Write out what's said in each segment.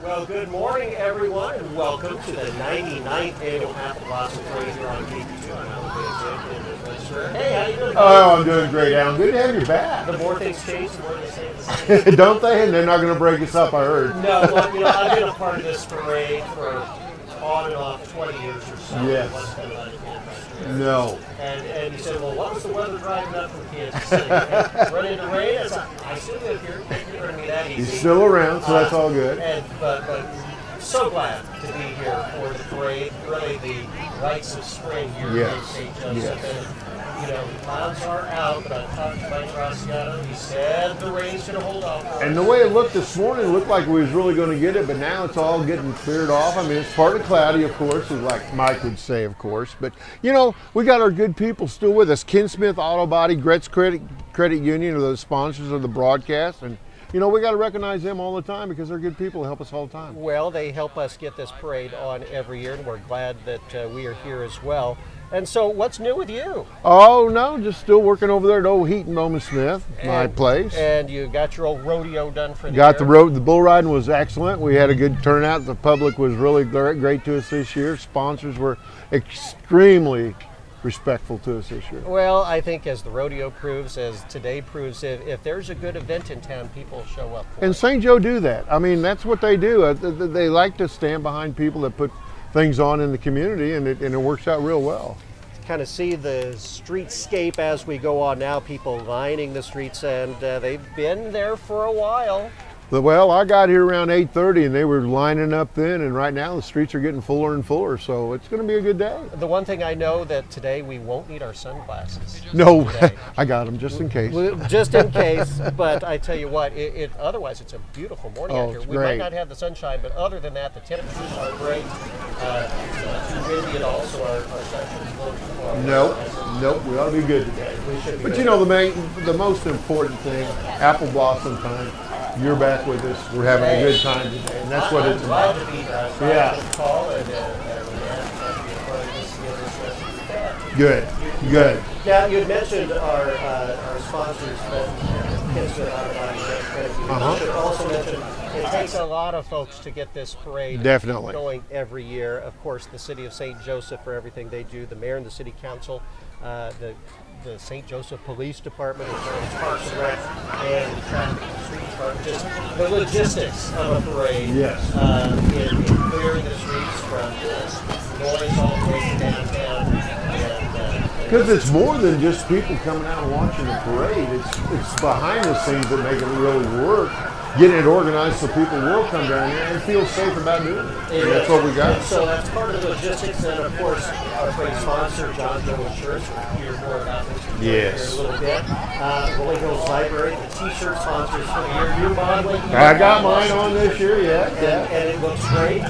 Well, good morning, everyone, and welcome to the 99th annual Apple Blossom Parade here on KP2. I'm Hey, how you doing? Oh, I'm doing great, Alan. Good to have you back. The more things change, the more they stay the same. Don't they? And they're not going to break us up, I heard. No, well, I've been a part of this parade for on and off 20 years or so. Yes. No. And you said, well, what was the weather driving up from Kansas City? Run into rain? I still live here. You're going to be that easy. He's still around, so that's all good. But so glad to be here for the parade. Really the rites of spring here in St. Joseph. Yes. And, clouds are out, but I talked to Mike Rossiato. He said the rain's going to hold off. And the way it looked this morning, it looked like we was really going to get it, but now it's all getting cleared off. I mean, it's partly cloudy, of course, like Mike would say, of course. But, we got our good people still with us. Ken Smith Auto Body, Gretz Credit Union are the sponsors of the broadcast. And, we got to recognize them all the time because they're good people who help us all the time. Well, they help us get this parade on every year, and we're glad that we are here as well. And so, what's new with you? Oh, no, just still working over there at Old Heaton Bowman Smith, my place. And you got your old rodeo done for the Got year? the bull riding was excellent. We had a good turnout. The public was really great to us this year. Sponsors were extremely respectful to us this year. Well, I think as the rodeo proves, as today proves, if there's a good event in town, people show up for And it. St. Joe do that. I mean, that's what they do. They like to stand behind people that put things on in the community, and it works out real well. Kind of see the streetscape as we go on now, people lining the streets, and they've been there for a while. Well, I got here around 8:30 and they were lining up then, and right now the streets are getting fuller and fuller, so it's going to be a good day. The one thing I know that today we won't need our sunglasses. No, today. I got them just in case. Just in case, but I tell you what, otherwise it's a beautiful morning out here. It's We might great. not have the sunshine, but other than that, the temperatures are great. It's not too windy at all, so our section is a little Nope, we ought to be good today. We should be But good. the most important thing, Apple Blossom time, you're back with us. We're having a good time today, and that's what it's I'm glad about. to be here. Yeah. Call and ask you for this the Good. Now, you had mentioned our sponsors, Ken Smith Auto Body, Credit Union. Uh-huh. You should also mention it takes a lot of folks to get this parade Definitely. going every year. Of course, the City of St. Joseph for everything they do, the mayor and the city council, the St. Joseph Police Department, as well as Parks and Rec, and the Traffic and Street Department. Just the logistics of a parade. Yes. In clearing the streets from noise all the way to downtown. Because it's more than just people coming out and watching the parade. It's behind the scenes that make it really work. Getting it organized so people will come down here and feel safe about doing it. And that's what we got. And so that's part of the logistics, and of course, our great sponsor, John Doe Insurance. We'll hear more about this here in a little bit. Rolling Hills Library, the T-shirt sponsors for the year. You modeling? I got mine on this year, yeah. And it looks great.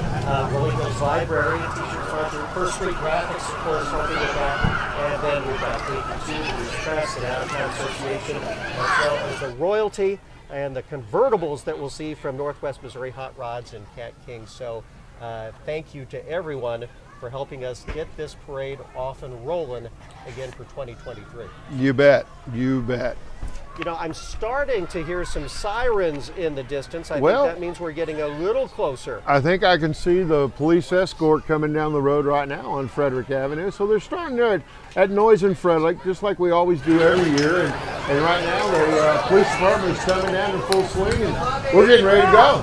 Rolling Hills Library, T-shirt sponsor. First Street Graphics, of course, helping with that. And then we've got KP2, the Press, and Out of Town Association, as well as the Royalty and the convertibles that we'll see from Northwest Missouri Hot Rods and Cat King. So thank you to everyone for helping us get this parade off and rolling again for 2023. You bet. I'm starting to hear some sirens in the distance. I think Well- that means we're getting a little closer. I think I can see the police escort coming down the road right now on Frederick Avenue. So they're starting at Noise and Frederick, just like we always do every year. And right now the police department is coming down in full swing, and we're getting ready to go.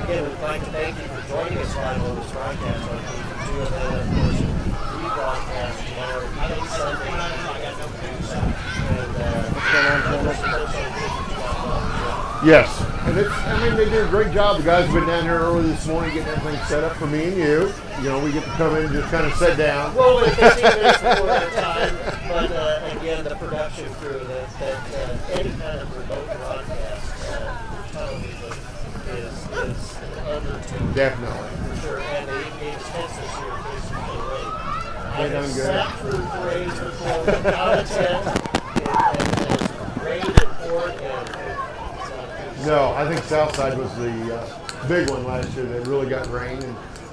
Again, we'd like to thank you for joining us live on this broadcast on KP2, and then, of course, rebroadcast tomorrow, each Sunday. Yes. And they did a great job. The guys have been down here early this morning getting everything set up for me and you. We get to come in and just kind of sit down. Well, we're 15 minutes before our time, but again, the production crew, that any kind of remote broadcast for television is undertaken. Definitely. For sure, and they gave us heads this year in case of the rain. They done good. Sat through parades before, out of 10, and rain report, and No, I think Southside was the big one last year that really got rain.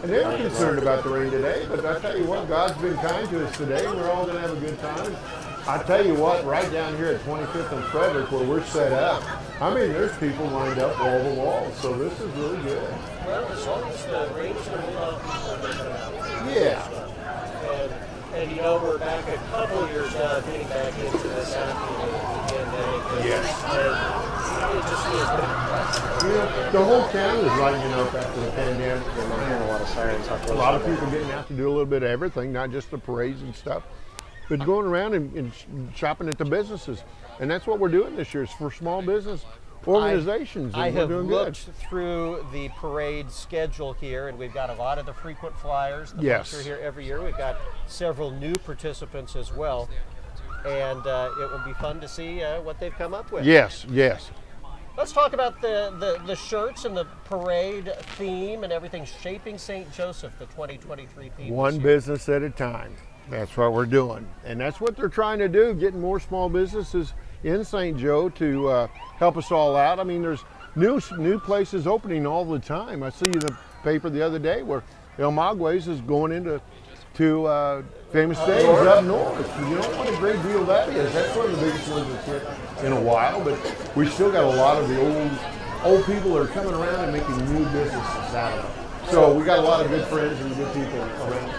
And they were concerned about the rain today, but I tell you what, God's been kind to us today, and we're all going to have a good time. I tell you what, right down here at 25th and Frederick, where we're set up, I mean, there's people lined up wall to wall, so this is really good. Well, as long as the range are enough people to come out. Yeah. And you know, we're back a couple of years now getting back into this after the pandemic. Yes. And it just feels good. Yeah, the whole town is lighting up after the pandemic. I'm hearing a lot of sirens. A lot of people getting out to do a little bit of everything, not just the parades and stuff, but going around and shopping at the businesses. And that's what we're doing this year. It's for small business organizations. I and we're have doing looked good. through the parade schedule here, and we've got a lot of the frequent flyers. The Yes. folks are here every year. We've got several new participants as well, and it will be fun to see what they've come up with. Yes, yes. Let's talk about the shirts and the parade theme and everything shaping St. Joseph, the 2023 theme. One business at a time. That's what we're doing. And that's what they're trying to do, getting more small businesses in St. Joe to help us all out. I mean, there's new places opening all the time. I see in the paper the other day where El Maguey's is going into Famous Days up north. You know what a great deal that is. That's one of the biggest ones that's hit in a while, but we still got a lot of the old people that are coming around and making new businesses out of it. So we got a lot of good friends and good people around.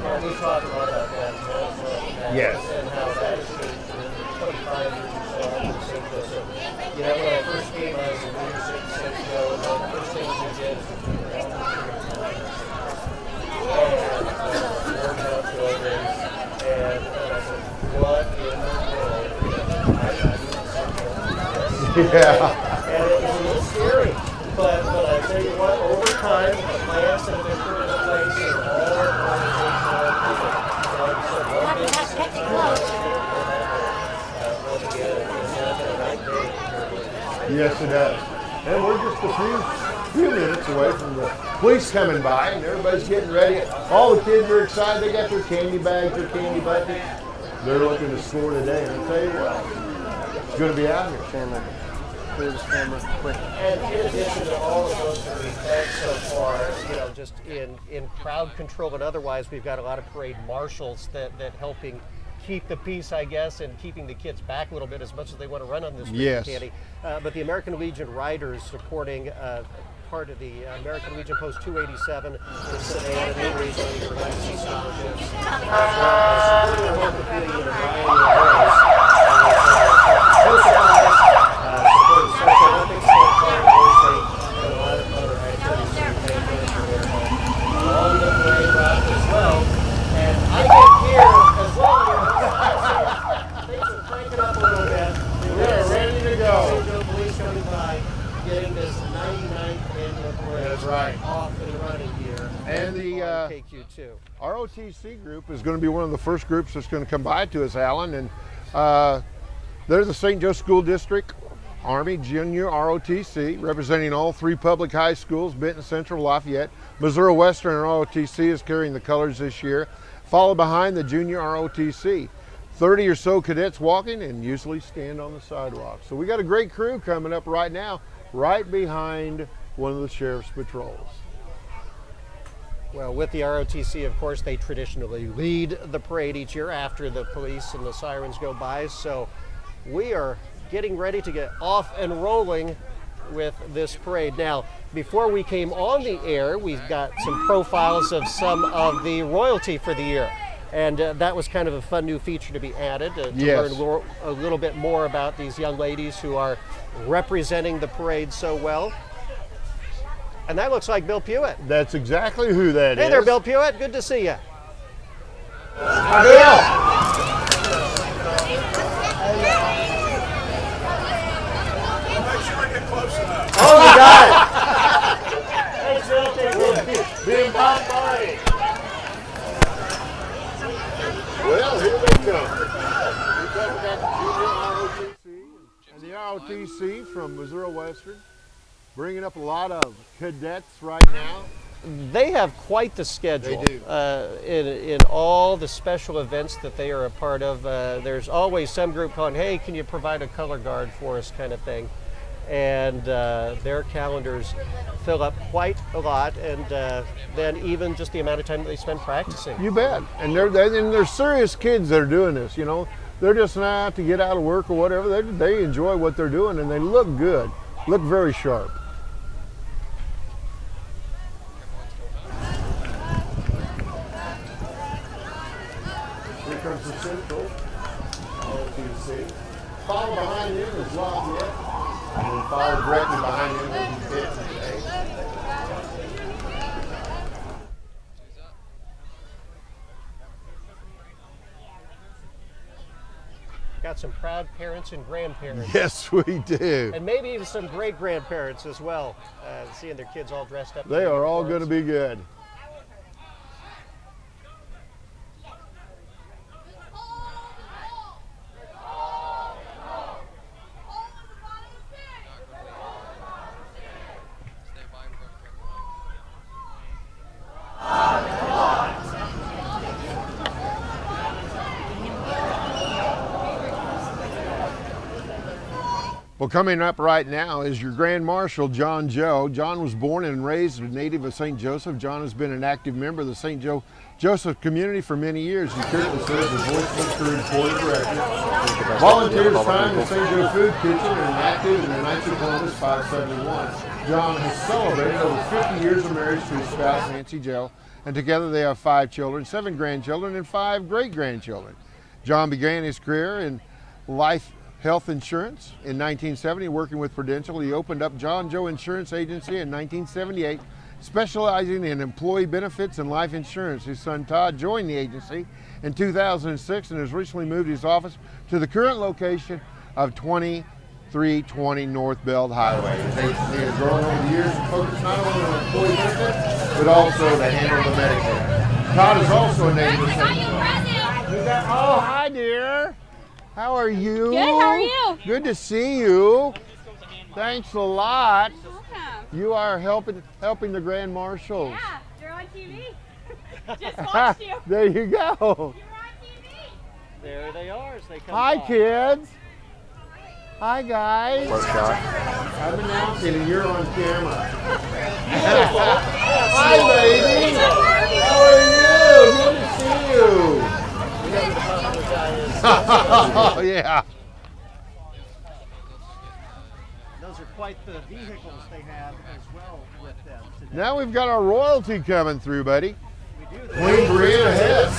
Yeah, we talked about that Yes. and how that has changed in 25 years or so in St. Joseph. You know, when I first came as a leadership in St. Joe, one of the first things we did was we were all and warmed up buildings, and I said, what in the world? Yeah. And it was a little scary, but I tell you what, over time, the plans that have been put into place are all Yes, it does. And we're just a few minutes away from the police coming by, and everybody's getting ready. All the kids are excited. They got their candy bags, their candy buckets. They're looking to score today, and I'll tell you what, it's going to be out here. Chandler, clear this camera quick. And in addition to all of those that we've had so far, you know, just in crowd control and otherwise, we've got a lot of parade marshals that helping keep the peace, I guess, and keeping the kids back a little bit as much as they want to run on this Yes. candy. But the American Legion Riders supporting part of the American Legion Post 287 in Savannah, New recently for legacy scholarships. Supporting the local community in a variety of ways. Post supplies, supporting Special Olympics, and a lot of other activities that we pay for their home. On the parade route as well. And I get here as well. Things are cranking up a little bit. We're ready to go. St. Joe Police coming by, getting this 99th annual parade That's right. off and running here. And the on KQ2. ROTC group is going to be one of the first groups that's going to come by to us, Alan. And they're the St. Joe School District Army Junior ROTC, representing all three public high schools, Benton Central, Lafayette. Missouri Western ROTC is carrying the colors this year, followed behind the Junior ROTC. 30 or so cadets walking and usually stand on the sidewalk. So we got a great crew coming up right now, right behind one of the sheriff's patrols. Well, with the ROTC, of course, they traditionally lead the parade each year after the police and the sirens go by. So we are getting ready to get off and rolling with this parade. Now, before we came on the air, we've got some profiles of some of the royalty for the year. And that was kind of a fun new feature to be added to Yes. learn a little bit more about these young ladies who are representing the parade so well. And that looks like Bill Pewitt. That's exactly who that is. Hey there, Bill Pewitt. Good to see you. Bill! Oh, my God! Thanks, Bill. Take care. Being popped by. Well, here they come. We've got the Junior ROTC and the ROTC from Missouri Western, bringing up a lot of cadets right now. They have quite the schedule. They do. In all the special events that they are a part of, there's always some group calling, hey, can you provide a color guard for us kind of thing. And their calendars fill up quite a lot, and then even just the amount of time that they spend practicing. You bet. And they're serious kids that are doing this, you know. they're just not out to get out of work or whatever. They enjoy what they're doing, and they look good, look very sharp. Here comes the Central. LTC. Follow behind him is Lafayette, and then follow directly behind him will be Pitt today. Got some proud parents and grandparents. Yes, we do. And maybe even some great-grandparents as well, seeing their kids all dressed up. They are all going to be good. Well, coming up right now is your Grand Marshal, John Joe. John was born and raised a native of St. Joseph. John has been an active member of the St. Joseph community for many years. He currently serves as Voice Board Director. Volunteers time in St. Joe Food Kitchen and active in the Knights of Columbus 571. John has celebrated over 50 years of marriage to his spouse, Nancy Jo, and together they have 5 children, 7 grandchildren, and 5 great-grandchildren. John began his career in life health insurance in 1970, working with Prudential. He opened up John Joe Insurance Agency in 1978, specializing in employee benefits and life insurance. His son Todd joined the agency in 2006 and has recently moved his office to the current location of 2320 North Beld Highway. His agency has grown over the years to focus not only on employee benefits, but also to handle the Medicare. Todd is also a native of St. Joe. Oh, hi, dear. How are you? Good, how are you? Good to see you. Thanks a lot. Welcome. You are helping the Grand Marshals. Yeah, you're on TV. Just watched you. There you go. You're on TV. There they are as they come Hi, by. kids. Hi, guys. One shot. I'm announcing and you're on camera. Hi, baby. How are you? Good to see you. Oh, yeah. Those are quite the vehicles they have as well with them today. Now we've got our royalty coming through, buddy. We do Queen Brianna Hess,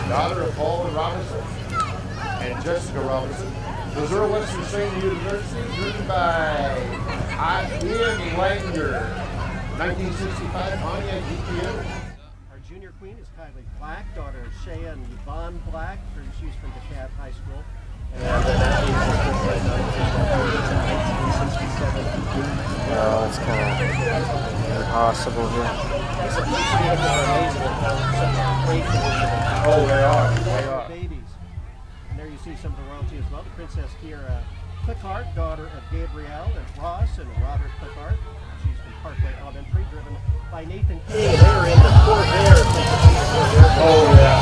daughter of Paul and Robinson, and Jessica Robinson. Missouri Western State University, driven by Ian Langer, 1965 Pontiac GTO. Our junior queen is Kylie Black, daughter of Shea and Yvonne Black. She's from DeKalb High School. And No, it's kind of impossible here. Oh, they are. They are. Babies. And there you see some of the royalty as well. The Princess Kiera Clickart, daughter of Gabrielle and Ross and Robert Clickart. She's from Parkway Elementary, driven by Nathan King. They are in the Corvair. Oh, yeah.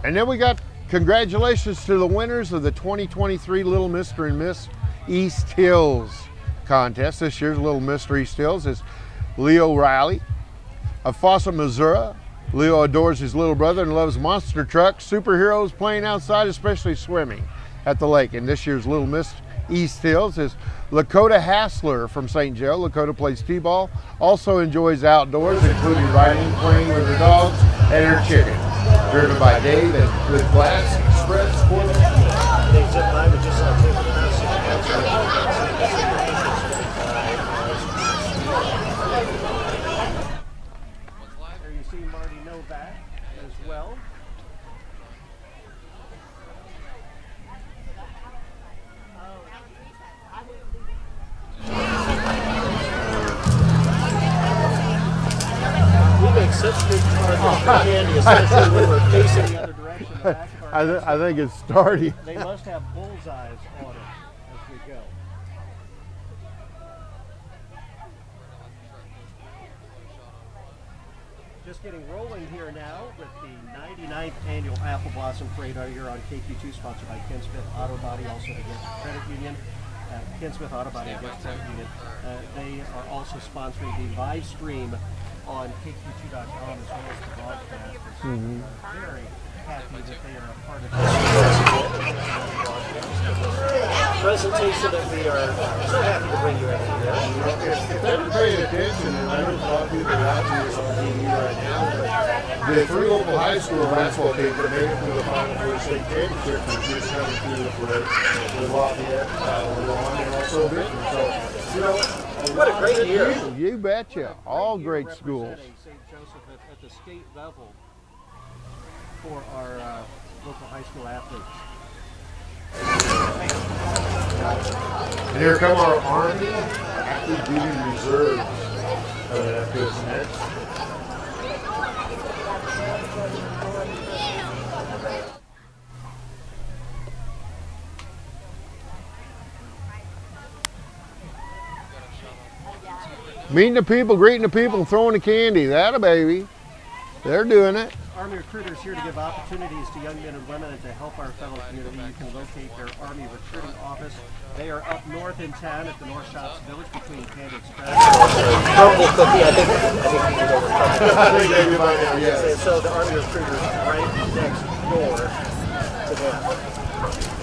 And then we got congratulations to the winners of the 2023 Little Mr. and Miss East Hills contest. This year's Little Mr. East Hills is Leo Riley of Fawcett, Missouri. Leo adores his little brother and loves monster trucks, superheroes, playing outside, especially swimming at the lake. And this year's Little Miss East Hills is Lakota Hassler from St. Joe. Lakota plays t-ball, also enjoys outdoors, including riding, playing with her dogs and her chicken. Driven by Dave and with Glass Express Sports. They zip by with just like there you see Marty Novak as well. We make such good targets for candy, especially when we're facing the other direction. The back of our I think it's starting. They must have bullseyes on it as we go. Just getting rolling here now with the 99th annual Apple Blossom Parade here on KQ2, sponsored by Ken Smith Auto Body, also against Credit Union. Ken Smith Auto Body against Credit Union. They are also sponsoring the live stream on KQ2.com as well as the broadcast. We're very happy that they are a part of this presentation that we are so happy to bring you every year. If they're paying attention, and I know a lot of people are watching this on TV right now, the 3 local high school basketball teams that made it to the Final Four state championship was just coming through the parade with Lafayette, Lawn, and also Benton. So, you know, What a great year. You betcha. All great schools. Representing St. Joseph at the state level for our local high school athletes. And here come our Army active duty reserves coming up to us next. Meeting the people, greeting the people, throwing the candy. That a baby. They're doing it. Army Recruiters here to give opportunities to young men and women and to help our fellow community. You can locate their Army Recruiting office. They are up north in town at the North Shops Village between Candy Express. Crumble cookie, I think you know where I think they do by now, yes. And so the Army Recruiters right next door to them.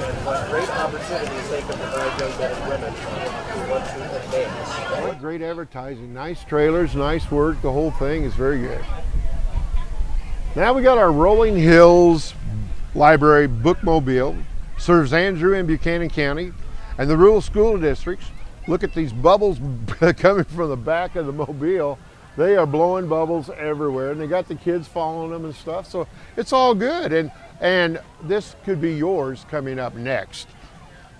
And what great opportunities they can provide young men and women who want to advance. Great advertising, nice trailers, nice work. The whole thing is very good. Now we got our Rolling Hills Library bookmobile, serves Andrew and Buchanan County and the rural school districts. Look at these bubbles coming from the back of the mobile. They are blowing bubbles everywhere, and they got the kids following them and stuff. So it's all good, and this could be yours coming up next.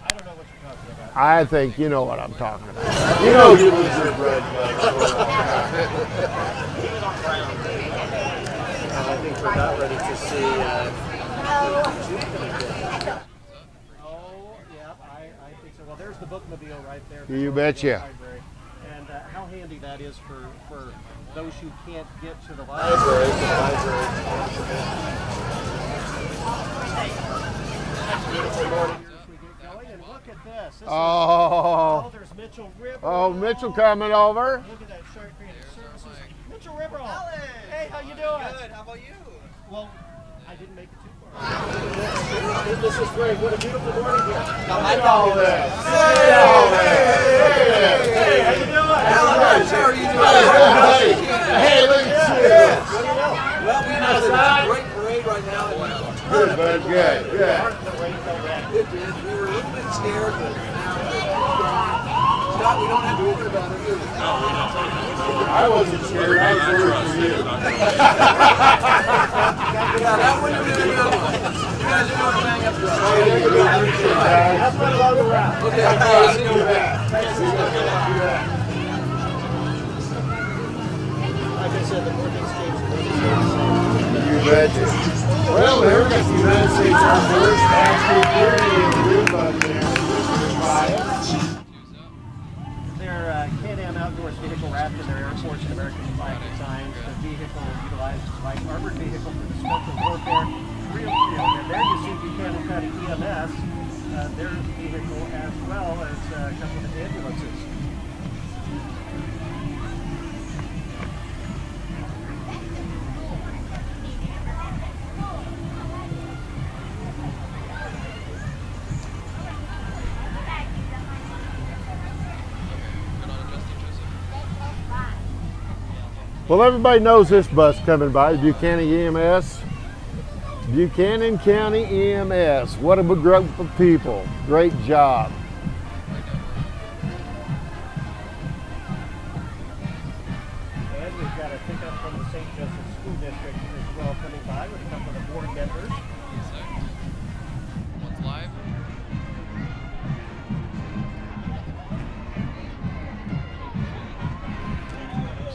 I don't know what you're talking about. I think you know what I'm talking about. You know you lose your bread. I think we're not ready to see. Oh, yeah, I think so. Well, there's the bookmobile right there. You betcha. Library. And how handy that is for those who can't get to the library. Beautiful morning here as we get going. And look at this. Oh, There's Mitchell Ribber. oh, Mitchell coming over. Look at that Shark Creative Services. Mitchell Ribber. Hey, how you doing? Good. How about you? Well, I didn't make it too far. This is great. What a beautiful morning here. I know that. Hey, how you doing? How are you doing? Hey, look at this. Well, we have a great parade right now. Good, bud. Good, good. It is. We were a little bit scared, but Scott, we don't have to worry about it, do we? I wasn't scared. I was worried for you. Yeah, that wouldn't have been a good one. You guys are doing a bang up job. Have fun along the route. Okay, I'll see you back. Like I said, the Northeast States You betcha. Well, there we got the United States Armed Forces active period in blue button there. Their Can-Am Outdoors vehicle wrapped in their Air Force and American flag designs. The vehicle utilizes light armored vehicle for the special warfare. And there you see Buchanan County EMS, their vehicle as well as a couple of ambulances. Well, everybody knows this bus coming by, Buchanan EMS. Buchanan County EMS. What a group of people. Great job. And we've got a pickup from the St. Joseph School District as well coming by with a couple of board members. One's live.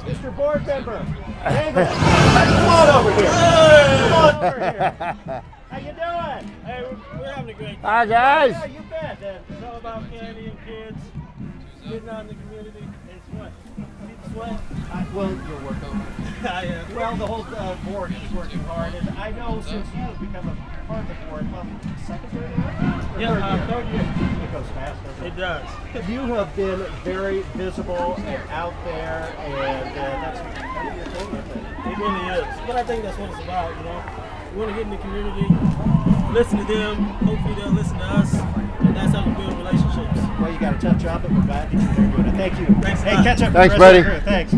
Mr. Board Member, David, come on over here. Come on over here. How you doing? Hey, we're having a great time. Hi, guys. Yeah, you bet. It's all about candy and kids, getting out in the community. It's what? It's what? Well, you're working on it. Well, the whole board is working hard, and I know since you've become a part of the board, second year? Yeah, third year. It goes fast, doesn't It it? does. You have been very visible and out there, and that's kind of your thing, I think. It really is. But I think that's what it's about, you know. We want to get in the community, listen to them, hopefully they'll listen to us, and that's how we build relationships. Well, you got a tough job, but we're glad that you're doing it. Thank you. Thanks a Hey, lot. catch up. Thanks, with the rest of buddy. the crew. Thanks.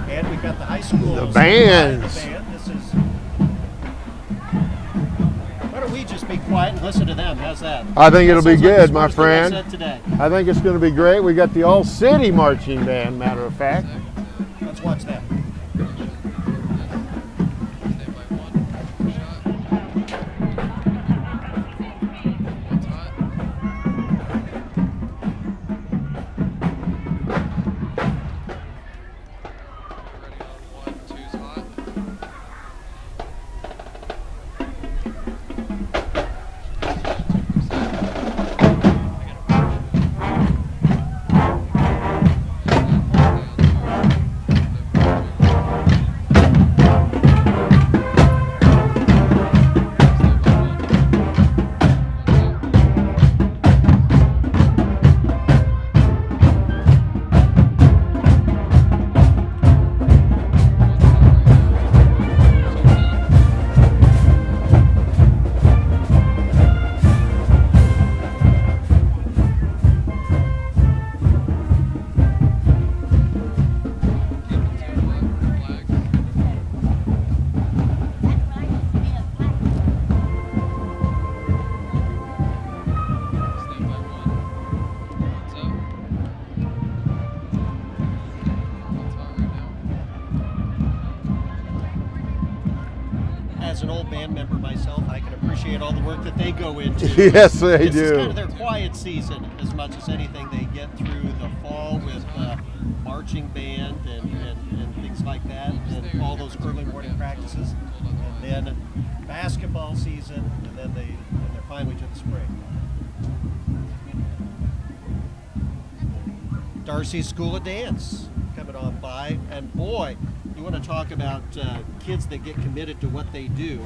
And we've got the high school. The bands. This is. Why don't we just be quiet and listen to them? How's that? I think it'll be Sounds like good, the my smartest thing I've friend. said today. I think it's going to be great. We got the All City Marching Band, matter of fact. Let's watch that. As an old band member myself, I can appreciate all the work that they go into. Yes, they This is do. kind of their quiet season as much as anything. They get through the fall with marching band and things like that, and all those early morning practices, and then basketball season, and then they're finally to the spring. Darcy's School of Dance coming on by, and boy, you want to talk about kids that get committed to what they do.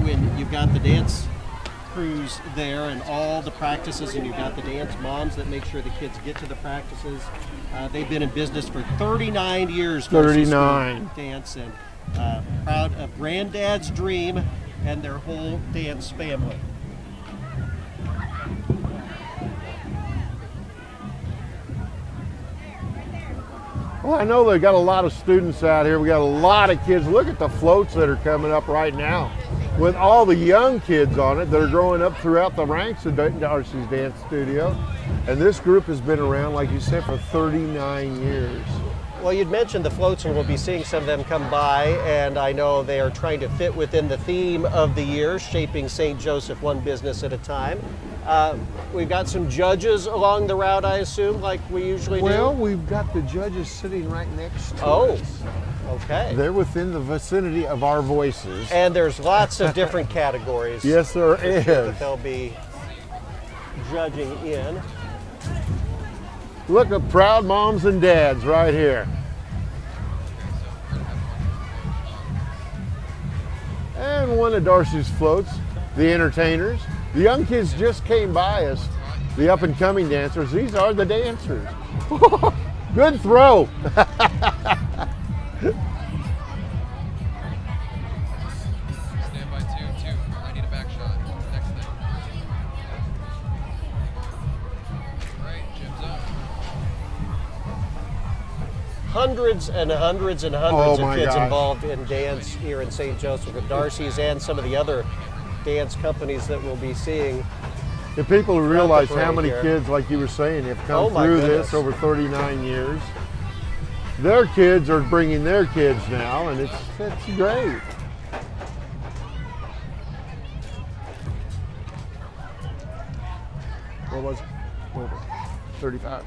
When you've got the dance crews there and all the practices, and you've got the dance moms that make sure the kids get to the practices. They've been in business for 39 years. Darcy's School of 39. Dance, and proud of Granddad's Dream and their whole dance family. Well, I know they've got a lot of students out here. We got a lot of kids. Look at the floats that are coming up right now with all the young kids on it that are growing up throughout the ranks of Darcy's Dance Studio. And this group has been around, like you said, for 39 years. Well, you'd mentioned the floats, and we'll be seeing some of them come by, and I know they are trying to fit within the theme of the year, shaping St. Joseph one business at a time. We've got some judges along the route, I assume, like we usually Well, do. we've got the judges sitting right next to Oh, us. okay. They're within the vicinity of our voices. And there's lots of different categories. Yes, there is. That they'll be judging in. Look at proud moms and dads right here. And one of Darcy's floats, the entertainers. The young kids just came by us, the up and coming dancers. These are the dancers. Good throw. Stand by 2-2. I need a back shot. Next thing. Right, Jim's up. Hundreds and hundreds and Oh hundreds my of kids gosh. involved in dance here in St. Joseph with Darcy's and some of the other dance companies that we'll be seeing. If people realize how parade many here. kids, like you were saying, have come Oh my through goodness. this over 39 years, their kids are bringing their kids now, and it's great. What was it? 35.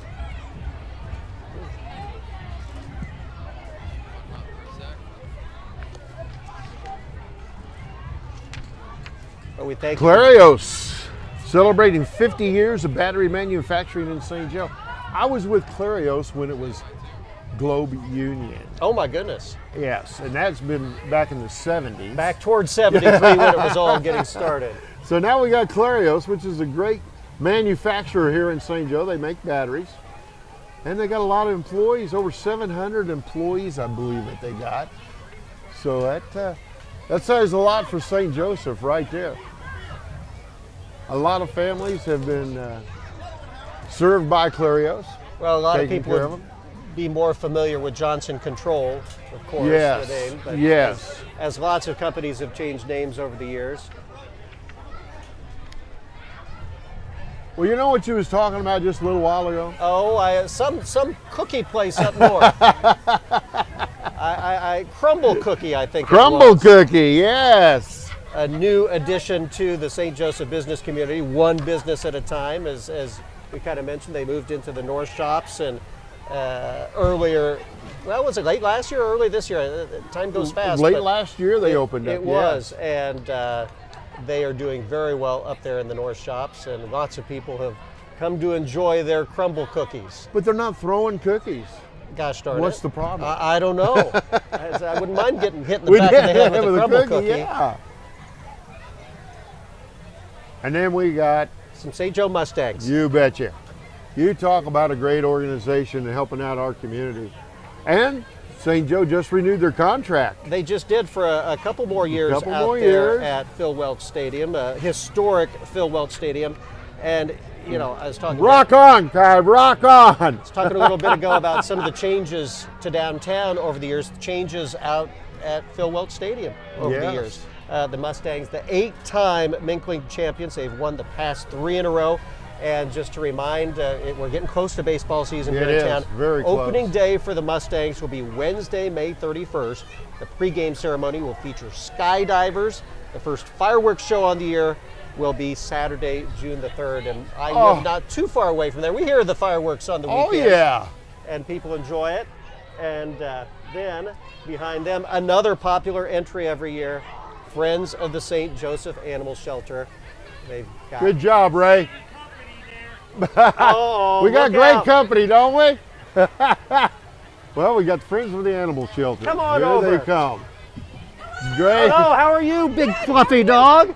But we thank you. Clarios, celebrating 50 years of battery manufacturing in St. Joe. I was with Clarios when it was Globe Union. Oh my goodness. Yes, and that's been back in the 70s. Back towards 73 when it was all getting started. So now we got Clarios, which is a great manufacturer here in St. Joe. They make batteries. And they got a lot of employees, over 700 employees, I believe that they got. So that says a lot for St. Joseph right there. A lot of families have been served by Clarios. Well, a lot of Taking people care of would them. be more familiar with Johnson Control, of course, Yes, the name. But yes. as lots of companies have changed names over the years. Well, you know what you was talking about just a little while ago? Oh, some cookie place up north. I Crumble Cookie, I think. it Crumble was. Cookie, yes. A new addition to the St. Joseph business community, one business at a time. As we kind of mentioned, they moved into the North Shops and earlier, well, was it late last year or early this year? Time goes fast. Late but last year they opened up. It was, and they are doing very well up there in the North Shops, and lots of people have come to enjoy their Crumble cookies. But they're not throwing cookies. Gosh darn it. What's the problem? I don't know. I wouldn't mind getting hit in the back of the head with a Crumble cookie. Yeah. And then we got, Some St. Joe Mustangs. you betcha. You talk about a great organization and helping out our community. And St. Joe just renewed their contract. They just did for a couple more years couple out more there years. at Phil Welch Stadium, historic Phil Welch Stadium. And, you know, I was talking Rock on, Ty, rock on. talking a little bit ago about some of the changes to downtown over the years, changes out at Phil Welch Stadium over the Yes. years. The Mustangs, the 8-time Mink League champions, they've won the past 3 in a row. And just to remind, we're getting close to baseball season here It in is, town. very close. Opening day for the Mustangs will be Wednesday, May 31st. The pregame ceremony will feature skydivers. The first fireworks show on the year will be Saturday, June the 3rd. And I live not too far away from there. We hear the fireworks on the Oh, weekend. yeah. And people enjoy it. And then behind them, another popular entry every year, Friends of the St. Joseph Animal Shelter. They've got Good job, Ray. Oh, We got look great out. company, don't we? Well, we got the Friends of the Animal Shelter. Come on Here over. they come. Great. Hello, how are you, big fluffy dog?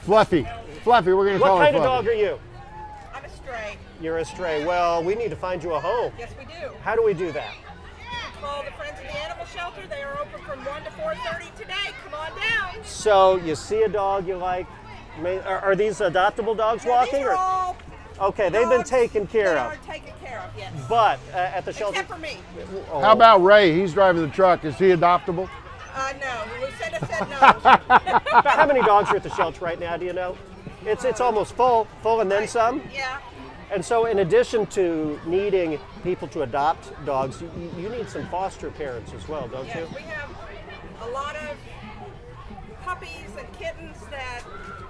Fluffy. Fluffy, we're going to What call her kind of Fluffy. dog are you? I'm a stray. You're a stray. Well, we need to find you a home. Yes, we do. How do we do that? Call the Friends of the Animal Shelter. They are open from 1 to 4:30 today. Come on down. So you see a dog you like. Are these adoptable dogs walking? These are all Okay, they've been dogs taken care that of. are taken care of, yes. But at the shelter. Except for me. Oh. How about Ray? He's driving the truck. Is he adoptable? No. Lucetta said no. About how many dogs are at the shelter right now? Do you know? It's almost full and then some. Yeah. And so, in addition to needing people to adopt dogs, you need some foster parents as well, don't Yes, you? we have a lot of puppies and kittens that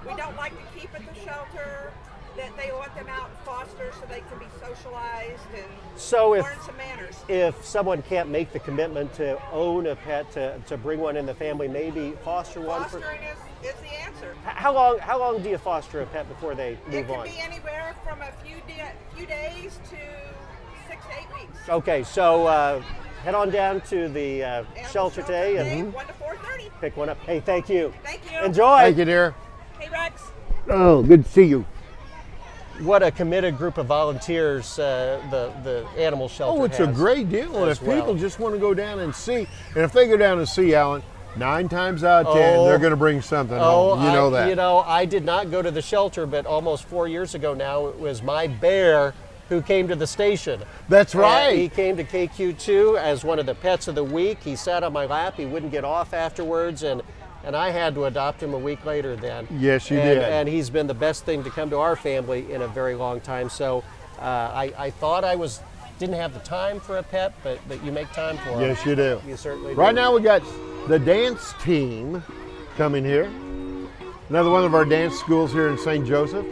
we don't like to keep at the shelter, that they want them out in foster so they can be socialized and So learn some manners. if someone can't make the commitment to own a pet, to bring one in the family, maybe foster one for. Fostering is the answer. How long do you foster a pet before they It move can on? be anywhere from a few days to 6 to 8 weeks. Okay, so head on down to the Animal shelter today and 1 to 4:30. pick one up. Hey, thank you. Thank you. Enjoy. Thank you, dear. Hey, Rex. Oh, good to see you. What a committed group of volunteers the animal shelter Oh, it's a has. great deal. And as if people well. just want to go down and see, and if they go down and see, Alan, 9 times out of 10, they're going to bring something home. You know that. You know, I did not go to the shelter, but almost 4 years ago now, it was my bear who came to the station. That's right. He came to KQ2 as one of the pets of the week. He sat on my lap. He wouldn't get off afterwards, and I had to adopt him a week later then. Yes, you And- did. And he's been the best thing to come to our family in a very long time. So I thought I didn't have the time for a pet, but you make time for him. Yes, you do. You certainly do. Right now we got the dance team coming here. Another one of our dance schools here in St. Joseph.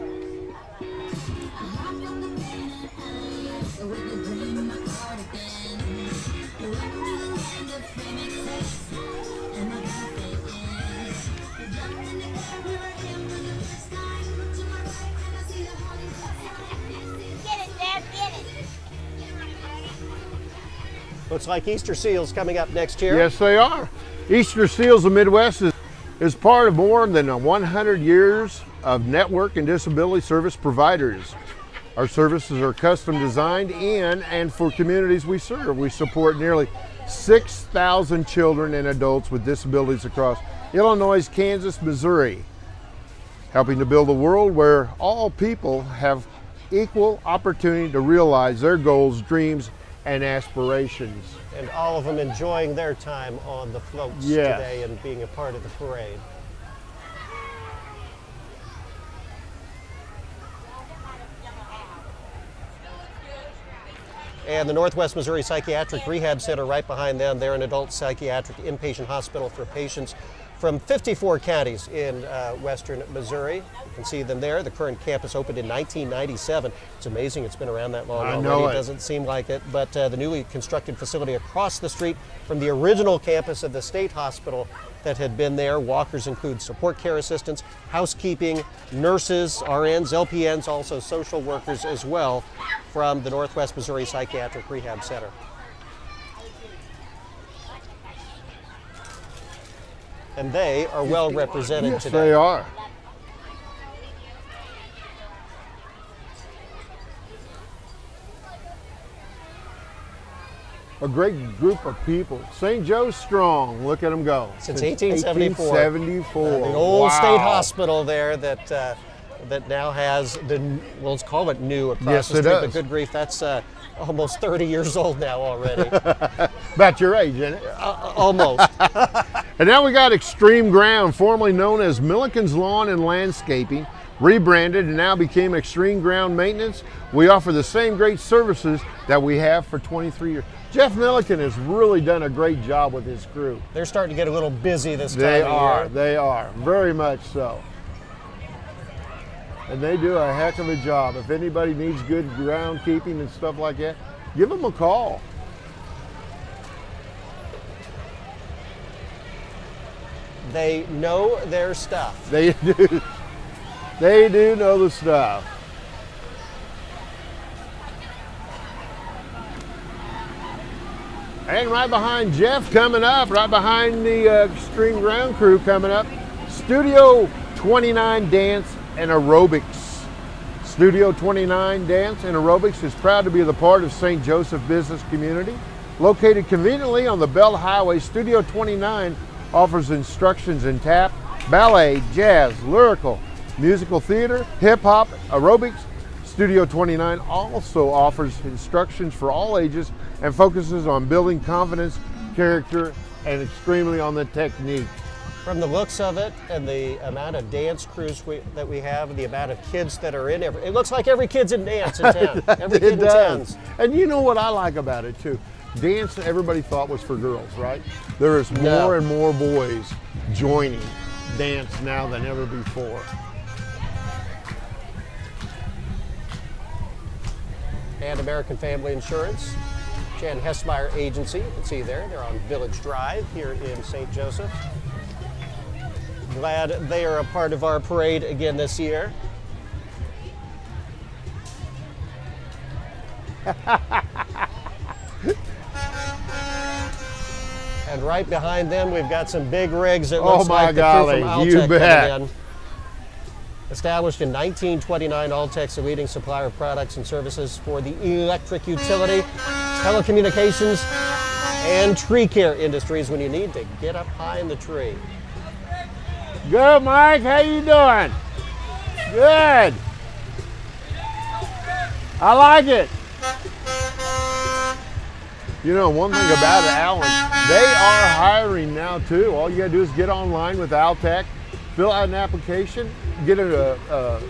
Get it, Dad, get it. Looks like Easter Seals coming up next year. Yes, they are. Easter Seals of Midwest is part of more than 100 years of network and disability service providers. Our services are custom designed in and for communities we serve. We support nearly 6,000 children and adults with disabilities across Illinois, Kansas, Missouri, helping to build a world where all people have equal opportunity to realize their goals, dreams, and aspirations. And all of them enjoying their time on the floats Yes. today and being a part of the parade. And the Northwest Missouri Psychiatric Rehab Center right behind them. They're an adult psychiatric inpatient hospital for patients from 54 counties in western Missouri. You can see them there. The current campus opened in 1997. It's amazing it's been around that long I already. know it. Doesn't seem like it. But the newly constructed facility across the street from the original campus of the state hospital that had been there. Walkers include support care assistants, housekeeping, nurses, RNs, LPNs, also social workers as well from the Northwest Missouri Psychiatric Rehab Center. And they are well represented Yes, today. they are. A great group of people. St. Joe strong. Look at them go. Since 1874. 1874. The old Wow. state hospital there that that now has the, well, let's call it new across Yes, the it street, but does. good grief, that's almost 30 years old now already. About your age, isn't it? Almost. And now we got Extreme Ground, formerly known as Milliken's Lawn and Landscaping, rebranded and now became Extreme Ground Maintenance. We offer the same great services that we have for 23 years. Jeff Milliken has really done a great job with his crew. They're starting to get a little busy this time They of are, year. they are, very much so. And they do a heck of a job. If anybody needs good groundkeeping and stuff like that, give them a call. They know their stuff. They do. They do know the stuff. And right behind Jeff coming up, right behind the Extreme Ground crew coming up, Studio 29 Dance and Aerobics. Studio 29 Dance and Aerobics is proud to be the part of St. Joseph business community. Located conveniently on the Bell Highway, Studio 29 offers instructions in tap, ballet, jazz, lyrical, musical theater, hip hop, aerobics. Studio 29 also offers instructions for all ages and focuses on building confidence, character, and extremely on the technique. From the looks of it and the amount of dance crews that we have and the amount of kids that are in it looks like every kid's in dance in town. Every kid It in town's. does. And you know what I like about it too? Dance everybody thought was for girls, right? There is No. more and more boys joining dance now than ever before. And American Family Insurance, Jan Hessmeyer Agency, you can see there. They're on Village Drive here in St. Joseph. Glad they are a part of our parade again this year. And right behind them, we've got some big rigs. It Oh looks my like the golly, crew from you Altec bet. coming in. Established in 1929, Altec's a leading supplier of products and services for the electric utility, telecommunications, and tree care industries when you need to get up high in the tree. Good, Mike. How you doing? Good. I like it. You know, one thing about it, Alan, they are hiring now too. All you gotta do is get online with Altec, fill out an application, get an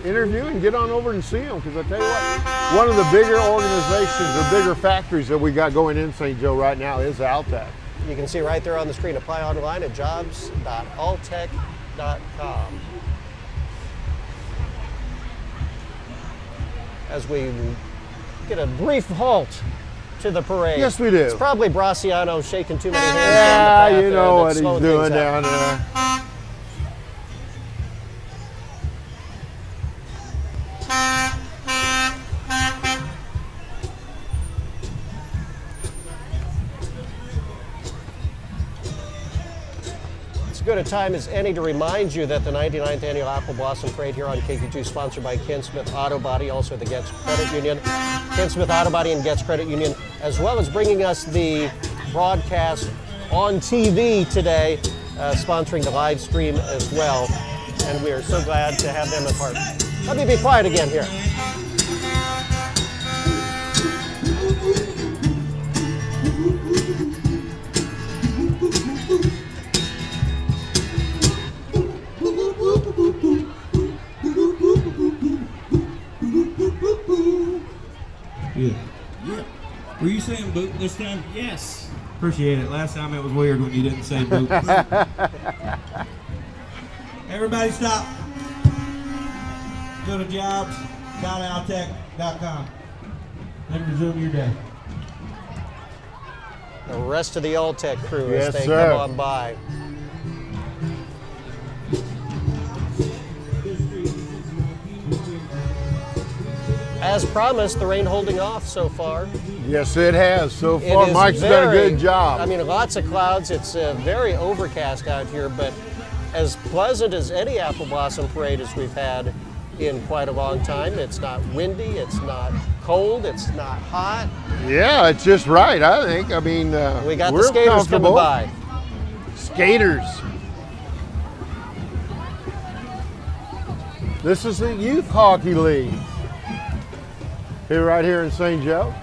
interview, and get on over and see them. Because I tell you what, one of the bigger organizations or bigger factories that we got going in St. Joe right now is Altec. You can see right there on the screen, apply online at jobs.altec.com. As we get a brief halt to the parade. Yes, we do. It's probably Braciano shaking too many hands. Yeah, down the path you there know that's what he's slowing doing things up. down there. good a time as any to remind you that the 99th Annual Apple Blossom Parade here on KQ2 is sponsored by Ken Smith Auto Body, also the Getz Credit Union. Ken Smith Auto Body and Getz Credit Union, as well as bringing us the broadcast on TV today, sponsoring the live stream as well. And we are so glad to have them a part. Let me be quiet again here. Yeah. Were you saying boot this time? Yes. Appreciate it. Last time it was weird when you didn't say boot. Everybody stop. Go to jobs.altech.com and resume your day. The rest of the Alltech crew Yes, as they sir. come on by. As promised, the rain holding off so far. Yes, it has so It far. is Mike's done a very- good job. I mean, lots of clouds. It's very overcast out here, but as pleasant as any Apple Blossom Parade as we've had in quite a long time. It's not windy, it's not cold, it's not hot. yeah, it's just right, I think. I mean, We got the we're skaters comfortable. coming by. Skaters. This is the Youth Hockey League. Right here in St. Joe.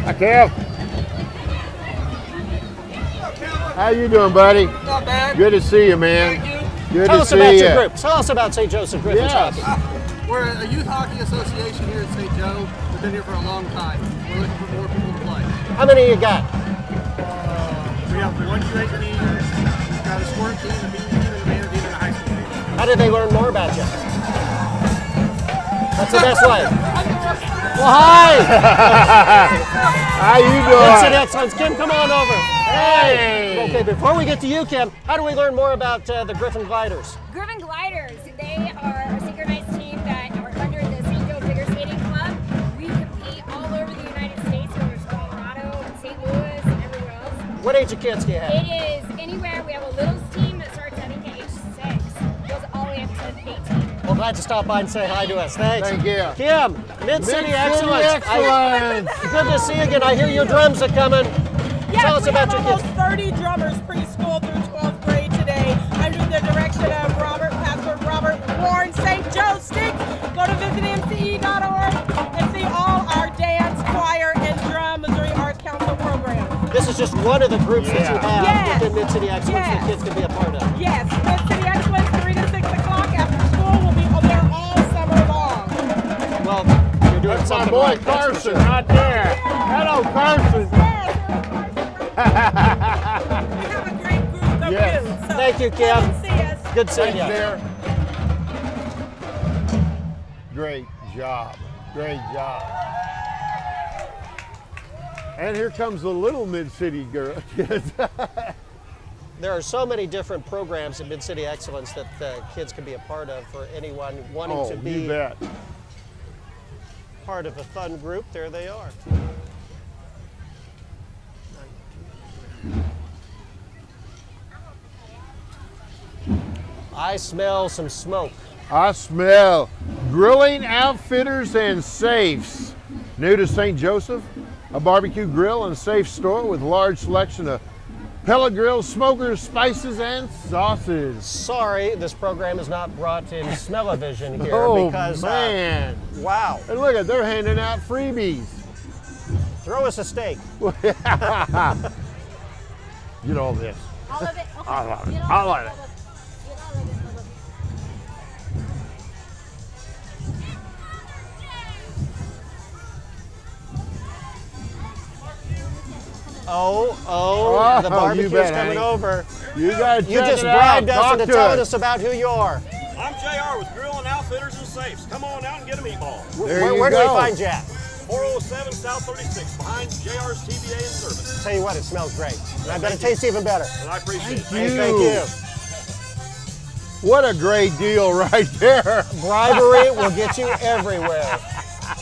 Hi, Kev. How you doing, buddy? Not bad. Good to see you, man. Thank you. Good Tell to us see about you. your group. Tell us about St. Joseph Griffins Yes. Hockey. We're a youth hockey association here in St. Joe. We've been here for a long time. We're looking for more people to play. How many you got? We have one U8 team, got a squirt team, a B team, and a banner team, and a high school team. How did they learn more about you? That's the best way. Well, hi! How you Vincent doing? Excellence. Kim, come on over. Hey! Okay, before we get to you, Kim, how do we learn more about the Griffin Gliders? Griffin Gliders, they are a synchronized team that are under the St. Joe Figure Skating Club. We compete all over the United States, so there's Colorado, St. Louis, and everywhere else. What age of kids do you have? It is anywhere. We have a littles team that starts, I think, at age 6, goes all the way up to 18. Well, glad to stop by and say hi to us. Thanks. Thank you. Kim, Mid-City Mid-City Excellence. Excellence. Good to see you again. I hear your drums are coming. Yes, Tell us we about have your almost kids. 30 drummers preschool through 12th grade today under the direction of Pastor Robert Warren St. Joe Sticks. Go to visitmce.org and see all our dance, choir, and drum Missouri Arts Council programs. This is just one of the groups that you have Yes. within Mid-City Excellence Yes. that kids can be a part of. Yes, Mid-City Excellence, 3 to 6 o'clock after school. We'll be there all summer long. Well, you're doing That's my something boy right. that's for Carson sure. right there. Hello, Carson. We have a great group of Yes. youth. So Thank you, come Kim. and see us. Good seeing Thanks, you. there. Great job. Great job. And here comes the little Mid-City girl kids. There are so many different programs at Mid-City Excellence that kids can be a part of for anyone wanting Oh, to you be bet. part of a fun group. There they are. I smell some smoke. I smell Grilling Outfitters and Safes. New to St. Joseph, a barbecue grill and safe store with large selection of pellet grills, smokers, spices, and sauces. Sorry, this program is not brought in smell-o-vision here Oh, because man. wow. And look at, they're handing out freebies. Throw us a steak. Get all this. All of it? Okay. I love it. Get all I of like it. Get all of it. Oh, the you barbecue's bet, coming Hank. over. You gotta You check just it out. bribed us Talk into to telling us. us about who you are. I'm JR with Grill and Outfitters and Safes. Come on out and get a meatball. There Where, you where do we go. find you at? 407 South 36 behind JR's TBA and Service. Tell you what, it smells great. And I bet it tastes even better. And I appreciate it. Hey, thank you. What a great deal right there. Bribery will get you everywhere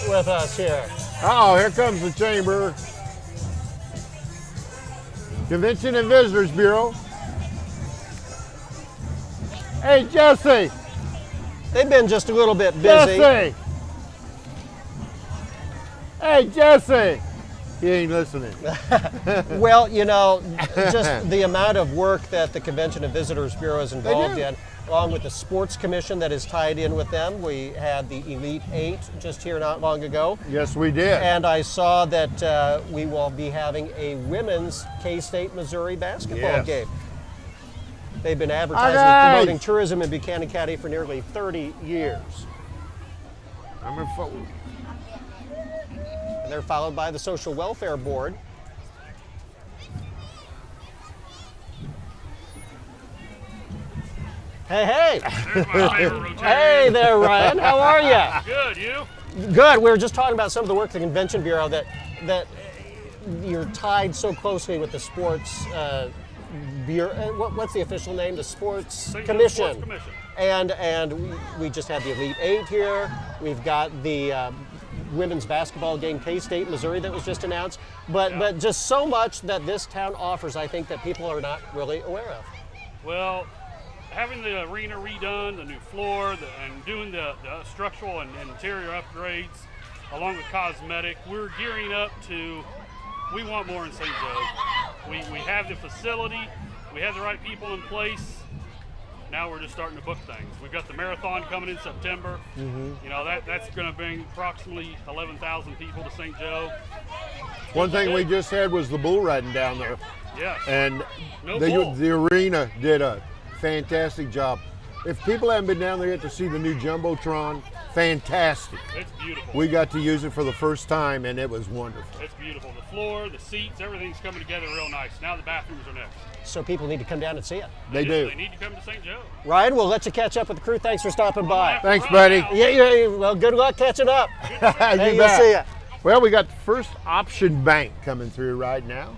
with us here. Oh, here comes the chamber. Convention and Visitors Bureau. Hey, Jesse. They've been just a little bit busy. Jesse. Hey, Jesse. He ain't listening. Well, you know, just the amount of work that the Convention and Visitors Bureau is involved in, along with the Sports Commission that is tied in with them. We had the Elite Eight just here not long ago. Yes, we did. And I saw that we will be having a women's K-State Missouri basketball game. They've been advertising and promoting tourism in Buchanan County for nearly 30 years. And they're followed by the Social Welfare Board. Hey, hey. Hey there, Ryan. How are you? Good, you? Good. We were just talking about some of the work of the Convention Bureau that you're tied so closely with the Sports Bureau. What's the official name? The Sports Commission. Sports Commission. And we just had the Elite Eight here. We've got the women's basketball game, K-State, Missouri, that was just announced. But just so much that this town offers, I think, that people are not really aware of. Well, having the arena redone, the new floor, and doing the structural and interior upgrades, along with cosmetic, we're gearing up to, we want more in St. Joe. We have the facility, we have the right people in place. Now we're just starting to book things. We've got the marathon coming in September. You know, that's going to bring approximately 11,000 people to St. Joe. One thing we just had was the bull riding down there. Yes. And No the bull. arena did a fantastic job. If people haven't been down there yet to see the new Jumbotron, fantastic. It's beautiful. We got to use it for the first time and it was wonderful. It's beautiful. The floor, the seats, everything's coming together real nice. Now the bathrooms are next. So people need to come down and see it. They do. They need to come to St. Joe. Ryan, we'll let you catch up with the crew. Thanks for stopping by. Thanks, buddy. Yeah, well, good luck catching up. You Hey, bet. see ya. Well, we got the First Option Bank coming through right now.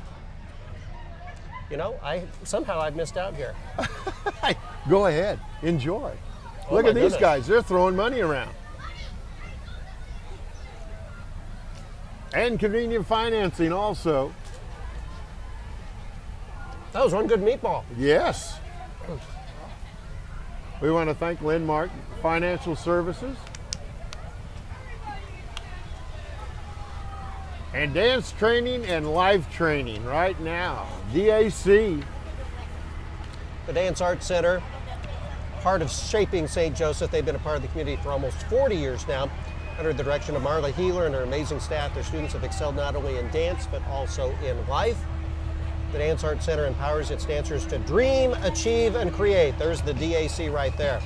You know, I've missed out here. Go ahead, enjoy. Oh, Look my at these goodness. guys, they're throwing money around. And convenient financing also. That was one good meatball. Yes. We want to thank Landmark Financial Services and dance training and life training right now. DAC. The Dance Arts Center, part of Shaping St. Joseph. They've been a part of the community for almost 40 years now. Under the direction of Marla Healer and her amazing staff, their students have excelled not only in dance, but also in life. The Dance Arts Center empowers its dancers to dream, achieve, and create. There's the DAC right there.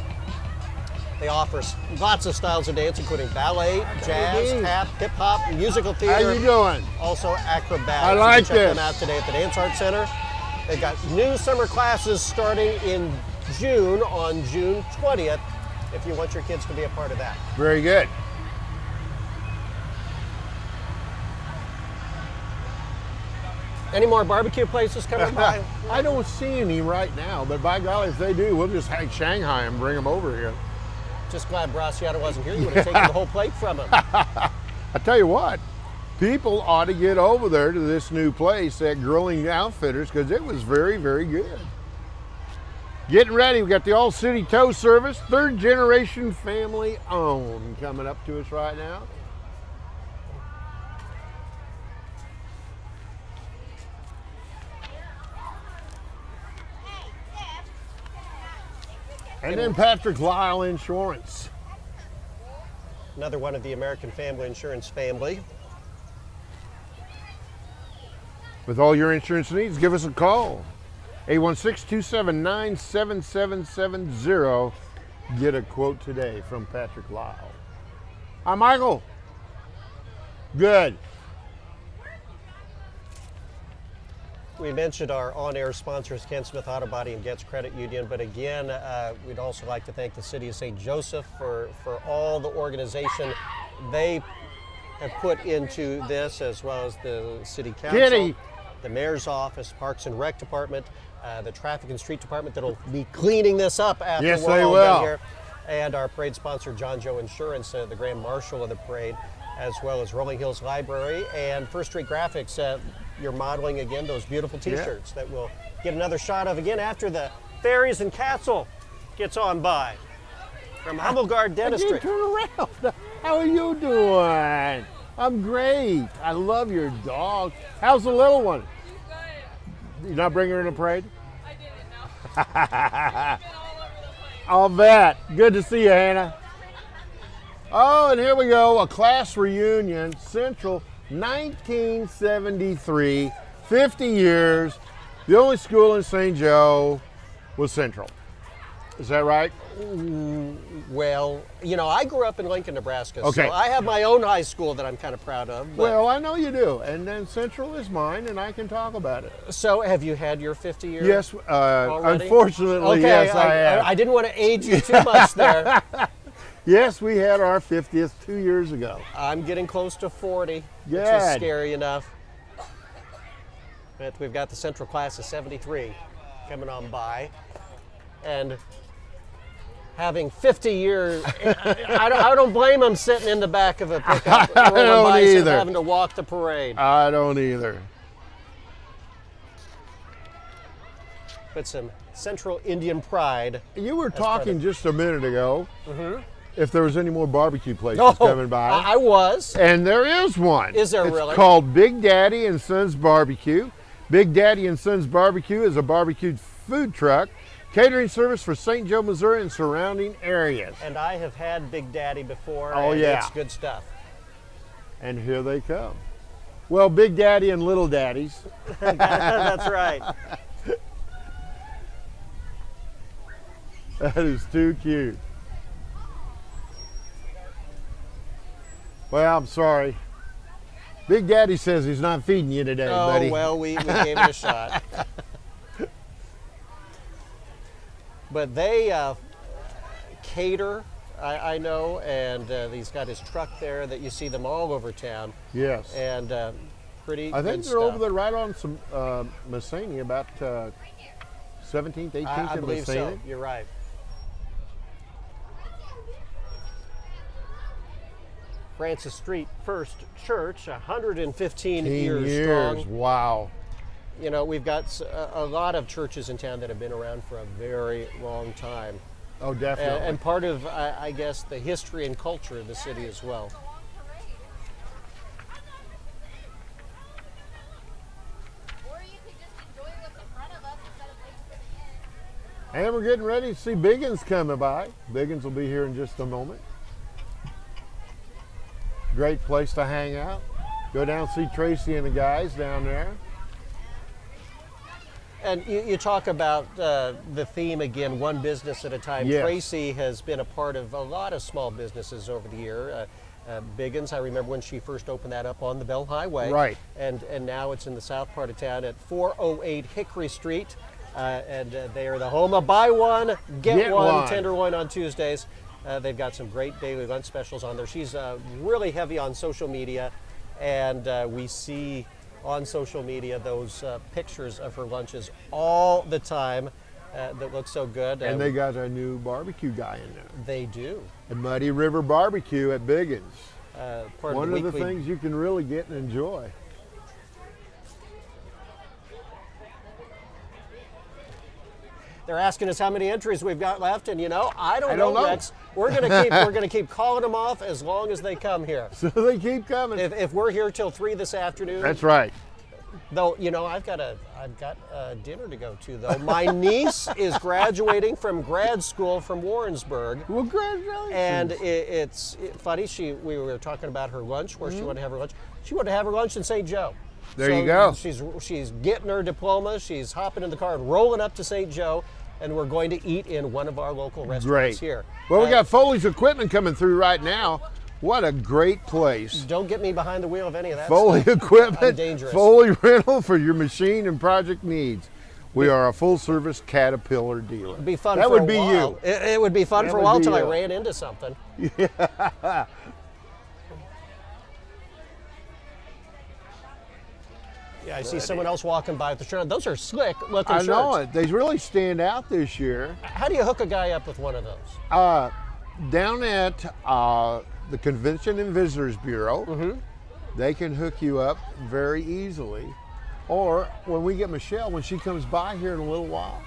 They offer lots of styles of dance, including ballet, jazz, tap, hip hop, musical theater. How you doing? Also acrobatics. I like you can check this. them out today at the Dance Arts Center. They've got new summer classes starting in June, on June 20th, if you want your kids to be a part of that. Very good. Any more barbecue places coming by? I don't see any right now, but by golly, if they do, we'll just hang Shanghai and bring them over here. Just glad Braciata wasn't here. You would have taken the whole plate from him. I tell you what, people ought to get over there to this new place at Grilling Outfitters because it was very, very good. Getting ready, we got the All City Tow Service, 3rd generation family owned, coming up to us right now. And then Patrick Lyle Insurance. Another one of the American Family Insurance family. With all your insurance needs, give us a call. 816-279-7770. Get a quote today from Patrick Lyle. Hi, Michael. Good. We mentioned our on-air sponsors, Ken Smith Auto Body and Getz Credit Union, but again, we'd also like to thank the City of St. Joseph for all the organization they have put into this, as well as the City Council, Kitty. the Mayor's Office, Parks and Rec Department, the Traffic and Street Department that'll be cleaning this up after Yes, we're they all will. done here, and our parade sponsor, John Joe Insurance, the Grand Marshal of the parade. as well as Rolling Hills Library and First Street Graphics. You're modeling again those beautiful T-shirts that we'll get another shot of again after the Fairies and Castle gets on by. From Humblegard Dentistry. Turn around. How are you doing? I'm great. I love your dog. How's the little one? You're not bringing her in a parade? I didn't know. I'll bet. Good to see you, Hannah. Oh, and here we go. A class reunion. Central, 1973. 50 years. The only school in St. Joe was Central. Is that right? Well, you know, I grew up in Lincoln, Nebraska, Okay. so I have my own high school that I'm kind of proud of. But Well, I know you do. And then Central is mine, and I can talk about it. so have you had your 50 year? Yes, already? unfortunately, Okay, yes, I have. I didn't want to age you too much there. Yes, we had our 50th 2 years ago. I'm getting close to 40, which is Good. scary enough. But we've got the Central class of 73 coming on by. And having 50 years, I don't blame them sitting in the back of a pickup rolling don't by instead of either. having to walk the parade. I don't either. But some Central Indian pride. You were part talking of- just a minute ago if there was any more barbecue places Oh, coming by. I was. And there is one. Is there it's really? called Big Daddy and Sons Barbecue. Big Daddy and Sons Barbecue is a barbecued food truck catering service for St. Joe, Missouri and surrounding areas. And I have had Big Daddy before. Oh, and yeah. It's good stuff. And here they come. Well, Big Daddy and Little Daddies. That's right. That is too cute. Well, I'm sorry. Big Daddy says he's not feeding you today, Oh, buddy. well, we gave it a shot. But they cater, I know, and he's got his truck there that you see them all over town. Yes. And pretty I think good they're over stuff. there right on some Massena, about 17th, 18th I and believe Massena. so. You're right. Francis Street First Church, 115 years strong. Wow. You know, we've got a lot of churches in town that have been around for a very long time. Oh, definitely. And part of, I guess, the history and culture of the city as well. And we're getting ready to see Biggins coming by. Biggins will be here in just a moment. Great place to hang out. Go down and see Tracy and the guys down there. And you talk about the theme again, one business at a time. Yes. Tracy has been a part of a lot of small businesses over the year. Biggins, I remember when she first opened that up on the Bell Highway. Right. And now it's in the south part of town at 408 Hickory Street. They are the home of buy one, get one tenderloin on Tuesdays. They've got some great daily lunch specials on there. She's really heavy on social media, and we see on social media those pictures of her lunches all the time that look so good. And they got a new barbecue guy in there. They do. At Muddy River Barbecue at Biggins. Part One of the weekly- things you can really get and enjoy. They're asking us how many entries we've got left, and you know, I don't don't know, know. Rex. We're gonna keep calling them off as long as they come here. So they keep coming. If we're here till 3 this afternoon, That's right. though, you know, I've got dinner to go to though. My niece is graduating from grad school from Warrensburg. Well, congratulations. And it's funny. We were talking about her lunch, where she wanted to have her lunch. She wanted to have her lunch in St. Joe. There you go. She's getting her diploma. She's hopping in the car and rolling up to St. Joe, and we're going to eat in one of our local restaurants Great. here. Well, we got Foley's Equipment coming through right now. What a great place. Don't get me behind the wheel of any of that Foley stuff. Equipment, I'm dangerous. Foley Rental for your machine and project needs. We are a full-service Caterpillar dealer. It'd be fun That for would a be while. you. It would be fun That for a would while be till I you. ran into something. Yeah, I see someone else walking by with the shirt. Those are slick looking I shirts. know it. They really stand out this year. How do you hook a guy up with one of those? Down at the Convention and Visitors Bureau. Mm-hmm. They can hook you up very easily. Or when we get Michelle, when she comes by here in a little while,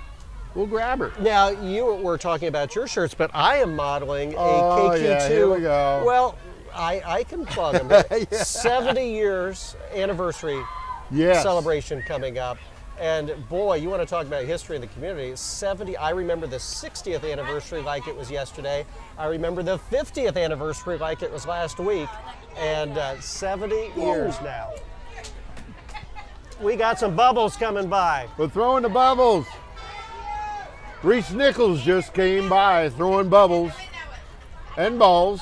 we'll grab her. Now, you were talking about your shirts, but I am modeling a Oh, KQ2. yeah, here we go. Well, I can plug them. Yeah. 70 years anniversary Yes. celebration coming up. And boy, you want to talk about history in the community. 70, I remember the 60th anniversary like it was yesterday. I remember the 50th anniversary like it was last week. And 70 years now. We got some bubbles coming by. We're throwing the bubbles. Reese Nichols just came by throwing bubbles and balls.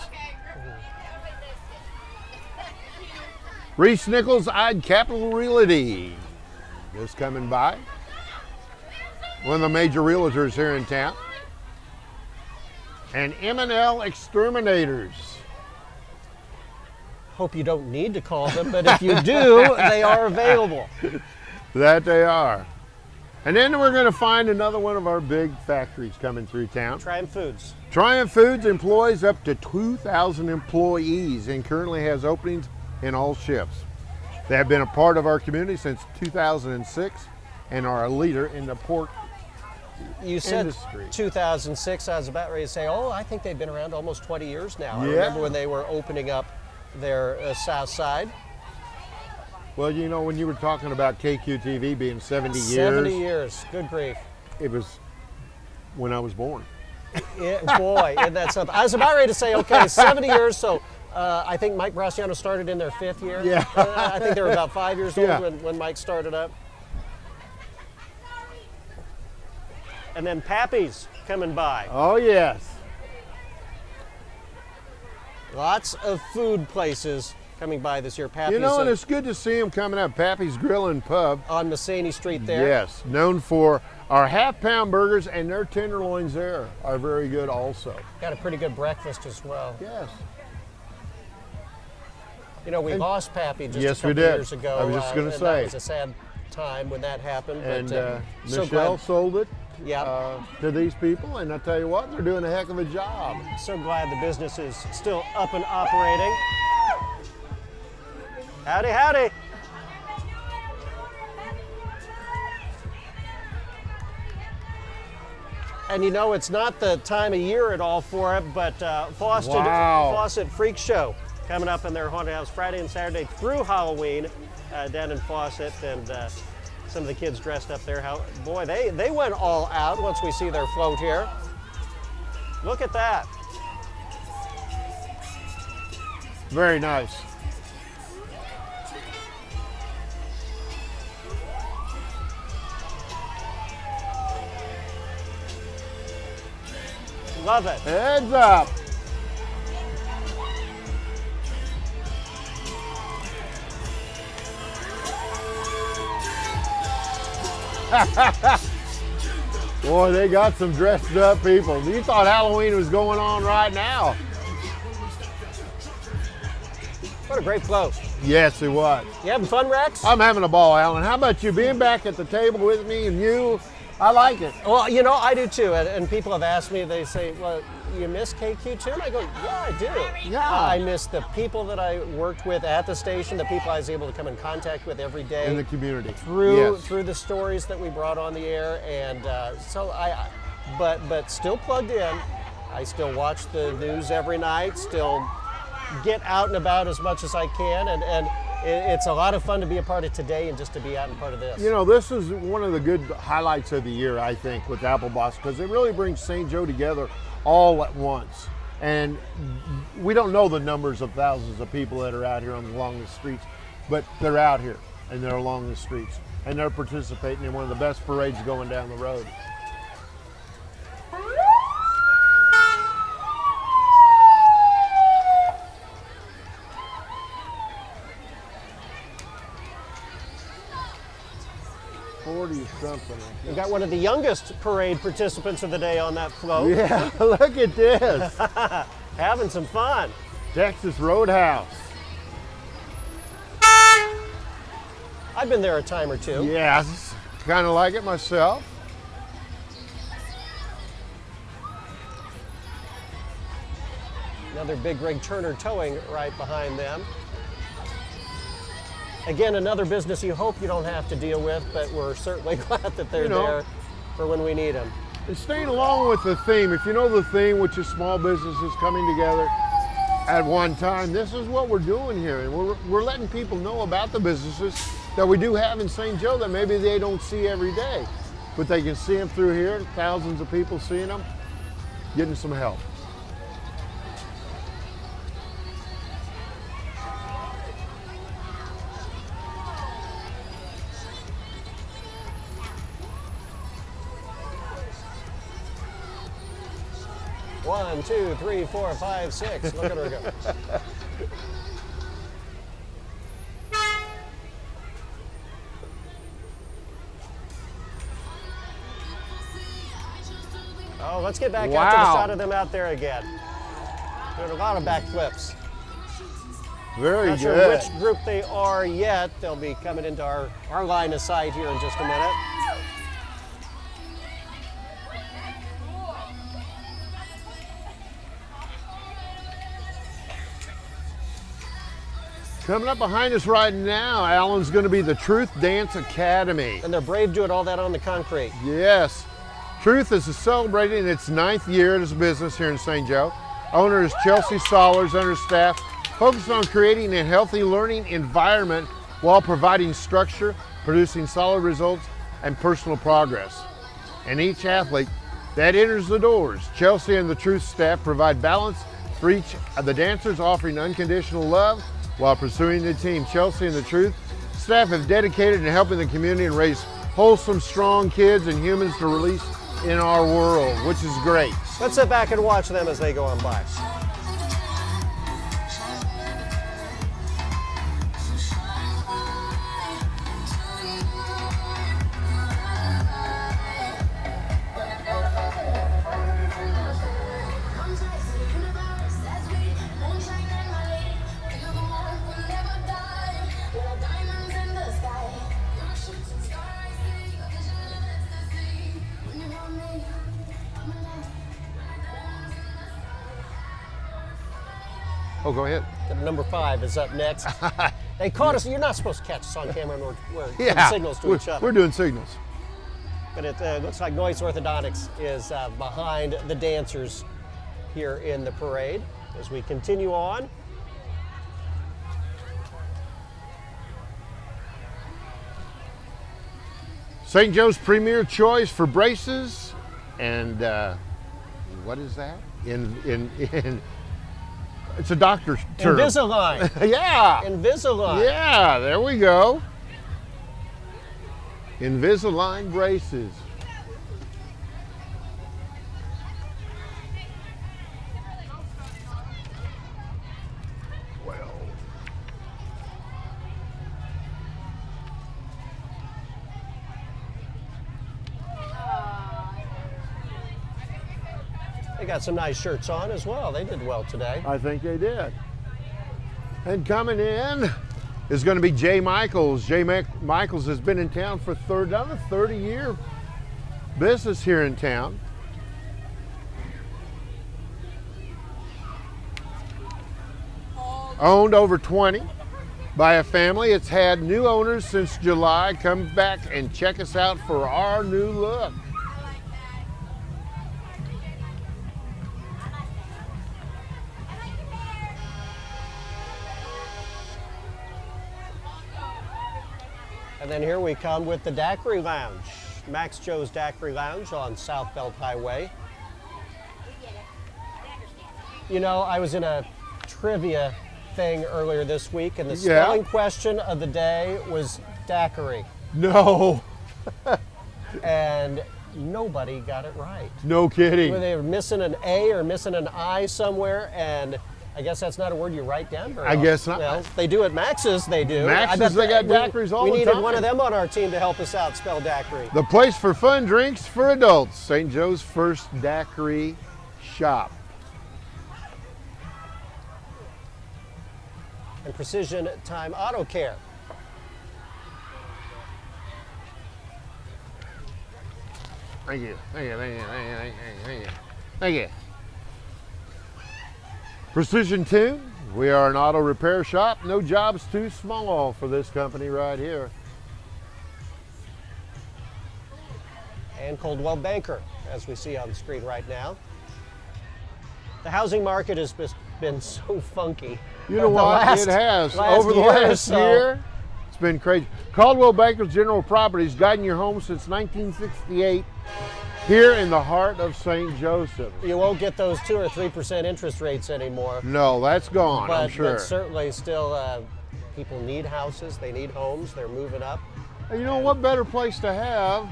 Reese Nichols, I'd Capital Realty, just coming by. One of the major realtors here in town. And M&L Exterminators. Hope you don't need to call them, but if you do, they are available. That they are. And then we're going to find another one of our big factories coming through town. Triumph Foods. Triumph Foods employs up to 2,000 employees and currently has openings in all shifts. They have been a part of our community since 2006 and are a leader in the pork You said industry. 2006. I was about ready to say, oh, I think they've been around almost 20 years now. I Yeah. remember when they were opening up their south side. Well, you know, when you were talking about KQTV being 70 years, 70 years. Good grief. it was when I was born. Boy, isn't that something? I was about ready to say, okay, 70 years, so I think Mike Braciano started in their 5th year. Yeah. I think they were about 5 years old Yeah. when Mike started up. And then Pappy's coming by. Oh, yes. Lots of food places coming by this year. Pappy's You know, and it's good to see them coming up. Pappy's Grill and Pub. on Massany Street there. Yes, known for our half-pound burgers, and their tenderloins there are very good also. Got a pretty good breakfast as well. Yes. You know, we lost Pappy just Yes, a couple we did. years ago. I was just gonna and say. That was a sad time when that happened. And but, so Michelle glad, sold it yeah, to these people, and I tell you what, they're doing a heck of a job. so glad the business is still up and operating. Howdy, howdy. And you know, it's not the time of year at all for it, but Fawcett Freak Show coming up in their haunted house Friday and Saturday through Halloween down in Fawcett, and some of the kids dressed up there. Boy, they went all out once we see their float here. Look at that. Very nice. Love it. Heads up. Boy, they got some dressed up people. You thought Halloween was going on right now. What a great float. Yes, it was. You having fun, Rex? I'm having a ball, Alan. How about you being back at the table with me and you? I like it. Well, you know, I do too. And people have asked me, they say, well, you miss KQ2? And I go, yeah, I do. Yeah. I miss the people that I worked with at the station, the people I was able to come in contact with every day. In the community. Through Yes. through the stories that we brought on the air. And but still plugged in. I still watch the news every night, still get out and about as much as I can. And it's a lot of fun to be a part of today and just to be out and part of this. You know, this is one of the good highlights of the year, I think, with Apple Boss, because it really brings St. Joe together all at once. And we don't know the numbers of thousands of people that are out here along the streets, but they're out here and they're along the streets and they're participating in one of the best parades going down the road. Something. We got one of the youngest parade participants of the day on that float. Yeah, look at this. Having some fun. Texas Roadhouse. I've been there a time or two. Yeah, kind of like it myself. Another big rig, Turner Towing, right behind them. Again, another business you hope you don't have to deal with, but we're certainly glad that they're there for when we need them. And staying along with the theme, if you know the theme, which is small businesses coming together at one time, this is what we're doing here. And we're letting people know about the businesses that we do have in St. Joe that maybe they don't see every day. But they can see them through here, thousands of people seeing them, getting some help. One, two, three, 4, 5, 6. Look at her go. Oh, let's get back out to the shot of them out there again. Doing a lot of backflips. Very Not good. sure which group they are yet. They'll be coming into our line of sight here in just a minute. Coming up behind us right now, Alan's going to be the Truth Dance Academy. And they're brave doing all that on the concrete. Yes. Truth is celebrating its 9th year as a business here in St. Joe. Owner is Chelsea Sollers, and her staff focused on creating a healthy learning environment while providing structure, producing solid results, and personal progress. And each athlete that enters the doors, Chelsea and the Truth staff provide balance for each of the dancers, offering unconditional love while pursuing the team. Chelsea and the Truth staff have dedicated in helping the community and raise wholesome, strong kids and humans to release in our world, which is great. Let's sit back and watch them as they go on by. Oh, go ahead. Number 5 is up next. They caught us. You're not supposed to catch us on camera and we're Yeah, signals to each other. we're doing signals. But it looks like Noise Orthodontics is behind the dancers here in the parade as we continue on. St. Joe's premier choice for braces, and what is that? It's a doctor's term. Invisalign. Yeah. Invisalign. Yeah, there we go. Invisalign braces. Well. They got some nice shirts on as well. They did well today. I think they did. And coming in is going to be Jay Michaels. Jay Michaels has been in town for another 30-year business here in town. Owned over 20 by a family. It's had new owners since July. Come back and check us out for our new look. And then here we come with the Daiquiri Lounge. Max Joe's Daiquiri Lounge on South Belt Highway. You know, I was in a trivia thing earlier this week, and the spelling question of the day was daiquiri. No. And nobody got it right. No kidding. Whether they were missing an A or missing an I somewhere, and I guess that's not a word you write down very often. I guess not. Well, they do at Max's, they do. Max's, they got daiquiris all the time. We needed one of them on our team to help us out spell daiquiri. The place for fun drinks for adults. St. Joe's first daiquiri shop. And Precision Time Auto Care. Thank you. Thank you. Thank you. Thank you. Thank you. Thank you. Precision Tune, we are an auto repair shop. No job's too small for this company right here. And Coldwell Banker, as we see on the screen right now. The housing market has been so funky. You know what? It has. Over the last year, it's been crazy. Coldwell Banker's General Properties, guiding your home since 1968, here in the heart of St. Joseph. You won't get those 2 or 3% interest rates anymore. No, that's gone, I'm sure. But certainly still, people need houses, they need homes, they're moving up. And you know what better place to have?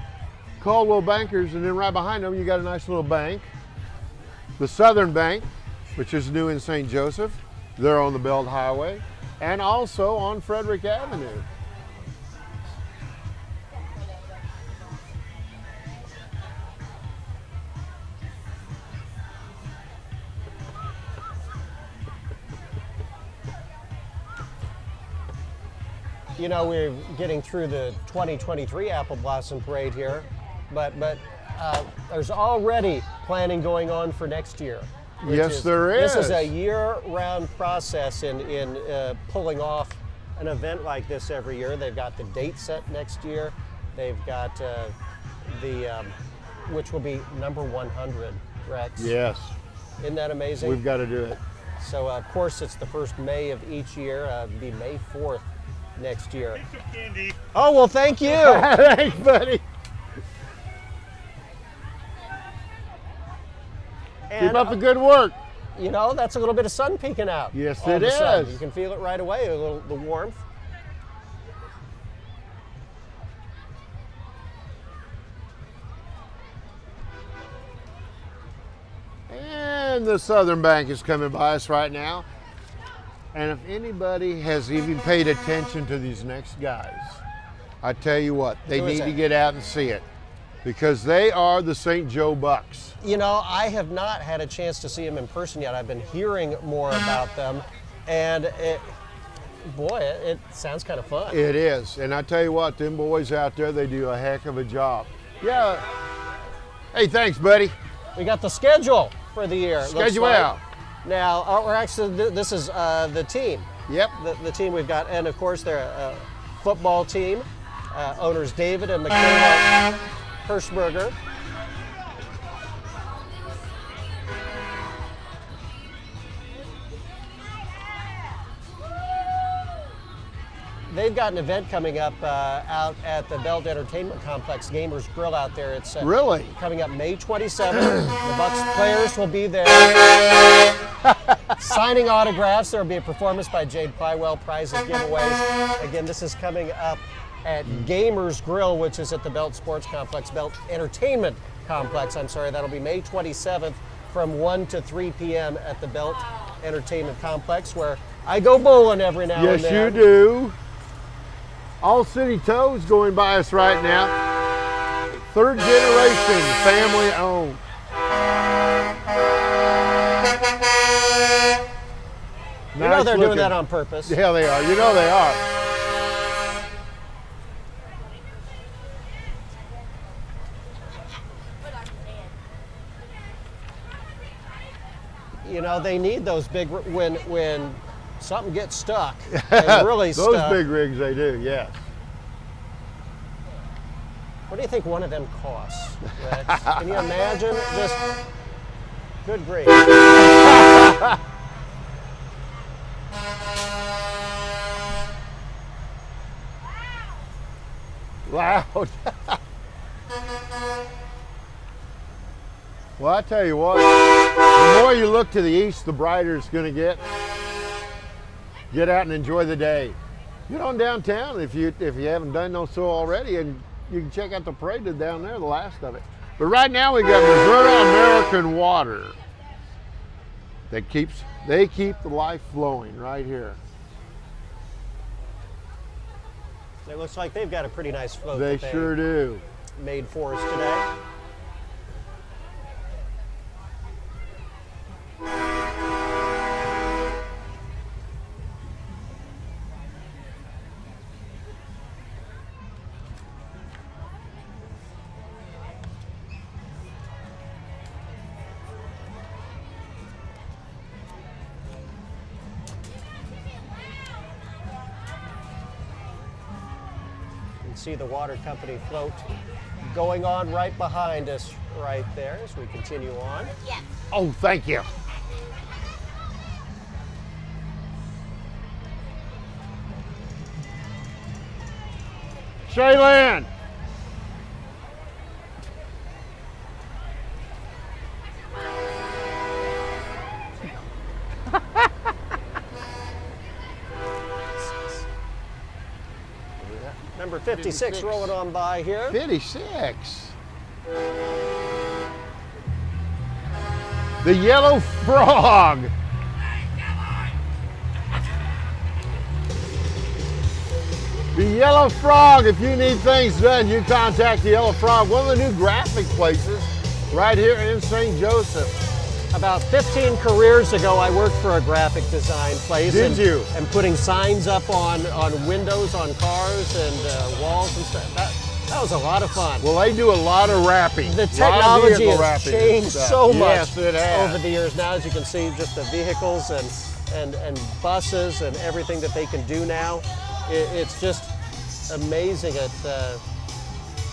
Coldwell Bankers, and then right behind them you got a nice little bank. The Southern Bank, which is new in St. Joseph. They're on the Belt Highway and also on Frederick Avenue. You know, we're getting through the 2023 Apple Blossom Parade here, but there's already planning going on for next year. Yes, there is. This is a year-round process in pulling off an event like this every year. They've got the date set next year. They've got which will be number 100, Rex. Yes. Isn't that amazing? We've got to do it. So, of course, it's the first May of each year. It'll be May 4th next year. Oh, well, thank you. Thanks, buddy. Keep up the good work. You know, that's a little bit of sun peeking out. Yes, all it of a sudden. is. You can feel it right away, the warmth. And the Southern Bank is coming by us right now. And if anybody has even paid attention to these next guys, I tell you what, they need to get out and see it, because they are the St. Joe Bucks. You know, I have not had a chance to see them in person yet. I've been hearing more about them, and it sounds kind of fun. It is, and I tell you what, them boys out there, they do a heck of a job. Yeah. Hey, thanks, buddy. We got the schedule for the year. Schedule out. Now, we're actually, this is the team. Yep. The team we've got, and of course, they're a football team. Owners David and Michaela Hirschberger. They've got an event coming up out at the Belt Entertainment Complex, Gamers Grill out there. It's really coming up May 27th. The Bucks players will be there signing autographs. There will be a performance by Jade Plywell, prizes, giveaways. Again, this is coming up at Gamers Grill, which is at the Belt Sports Complex, Belt Entertainment Complex. I'm sorry, that'll be May 27th from 1 to 3 p.m. at the Belt Entertainment Complex, where I go bowling every now and then. Yes, you do. All City Toes going by us right now. 3rd generation, family owned. You know they're doing that on purpose. Yeah, they are. You know they are. You know, they need those big, when something gets stuck, and really those stuck. big rigs, they do, yes. What do you think one of them costs, Rex? Can you imagine this? Good grief. Loud. Well, I tell you what, the more you look to the east, the brighter it's going to get. Get out and enjoy the day. Get on downtown if you haven't done so already, and you can check out the parade down there, the last of it. But right now we got Missouri American Water. They keep the life flowing right here. It looks like they've got a pretty nice float. They sure do. Made for us today. can see the water company float going on right behind us right there as we continue on. Yes. Oh, thank you. Shaylin. Number 56 rolling on by here. 56. The Yellow Frog. The Yellow Frog, if you need things done, you contact the Yellow Frog, one of the new graphic places right here in St. Joseph. About 15 careers ago, I worked for a graphic design place. Did you? And putting signs up on windows, on cars, and walls and stuff. That was a lot of fun. Well, they do a lot of wrapping. The technology has wrapping and changed stuff. so much Yes, it has. over the years. Now, as you can see, just the vehicles and buses and everything that they can do now, it's just amazing at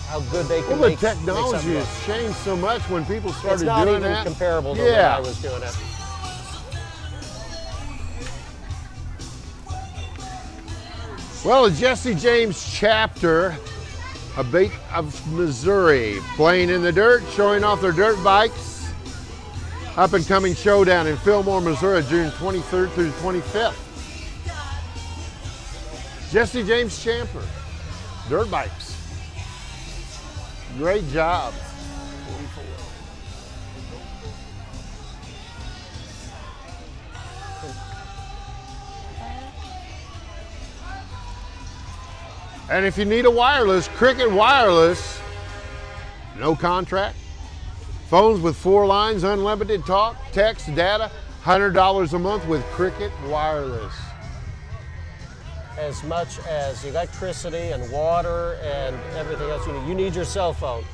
how good they can Well, the make technology something look. has changed so much when people It's started not doing even that. comparable to when Yeah. I was doing it. Well, the Jesse James chapter of Missouri, playing in the dirt, showing off their dirt bikes. Up and coming showdown in Fillmore, Missouri, June 23rd through 25th. Jesse James Champer, dirt bikes. Great job. And if you need a wireless, Cricket Wireless, no contract. Phones with 4 lines, unlimited talk, text, data, $100 a month with Cricket Wireless. As much as electricity and water and everything else you need your cell phone.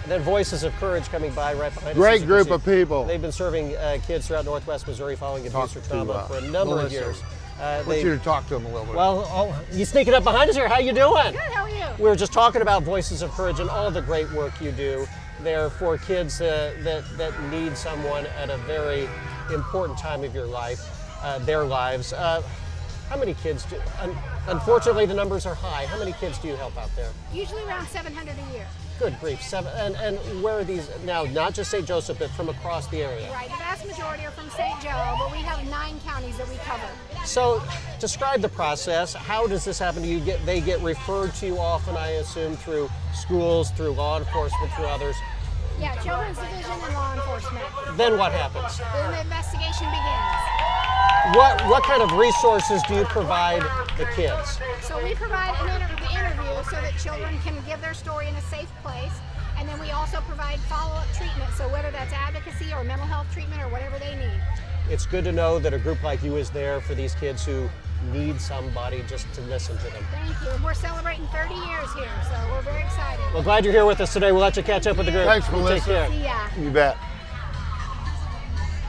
And then Voices of Courage coming by right behind us. Great as you can group see. of people. They've been serving kids throughout Northwest Missouri following abuse or Talk to, trauma for a number of Melissa. years. I want you to talk to them a little bit. Well, you sneaking up behind us here. How you doing? Good, how are you? We were just talking about Voices of Courage and all the great work you do there for kids that need someone at a very important time of your life, their lives. How many kids do? Unfortunately, the numbers are high. How many kids do you help out there? Usually around 700 a year. Good grief, 7. And where are these now? Not just St. Joseph, but from across the area. Right, the vast majority are from St. Joe, but we have 9 counties that we cover. So, describe the process. How does this happen? They get referred to you often, I assume, through schools, through law enforcement, through others. Yeah, Children's Division and law enforcement. Then what happens? Then the investigation begins. What kind of resources do you provide the kids? So we provide the interview so that children can give their story in a safe place. And then we also provide follow-up treatment. So whether that's advocacy or mental health treatment or whatever they need. It's good to know that a group like you is there for these kids who need somebody just to listen to them. Thank you. We're celebrating 30 years here, so we're very excited. Well, glad you're here with us today. We'll let you catch up with the group. Thanks, You Melissa. Take care. See ya. You bet.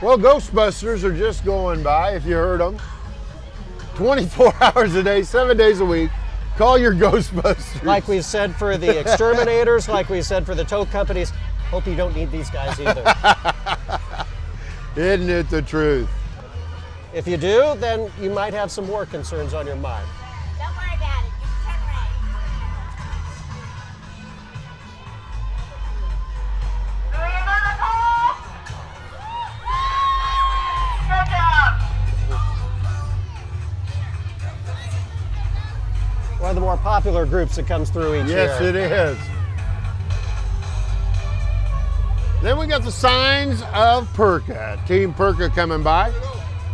Well, Ghostbusters are just going by, if you heard them. 24 hours a day, 7 days a week. Call your Ghostbusters. Like we've said for the exterminators, like we said for the tow companies, hope you don't need these guys either. Isn't it the truth? If you do, then you might have some more concerns on your mind. Don't worry about it. Just turn around. One of the more popular groups that comes through each year. Yes, it is. Then we got the Signs of Perka. Team Perka coming by.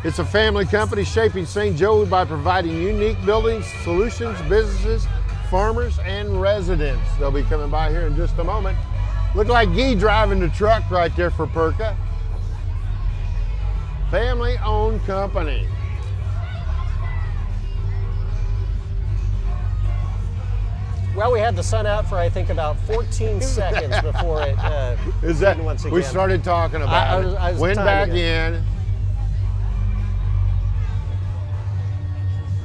It's a family company shaping St. Joe by providing unique buildings, solutions, businesses, farmers, and residents. They'll be coming by here in just a moment. Look like Guy driving the truck right there for Perka. Family-owned company. Well, we had the sun out for I think about 14 seconds before it Is that once again. we started talking about it. I was Went back timing it. in.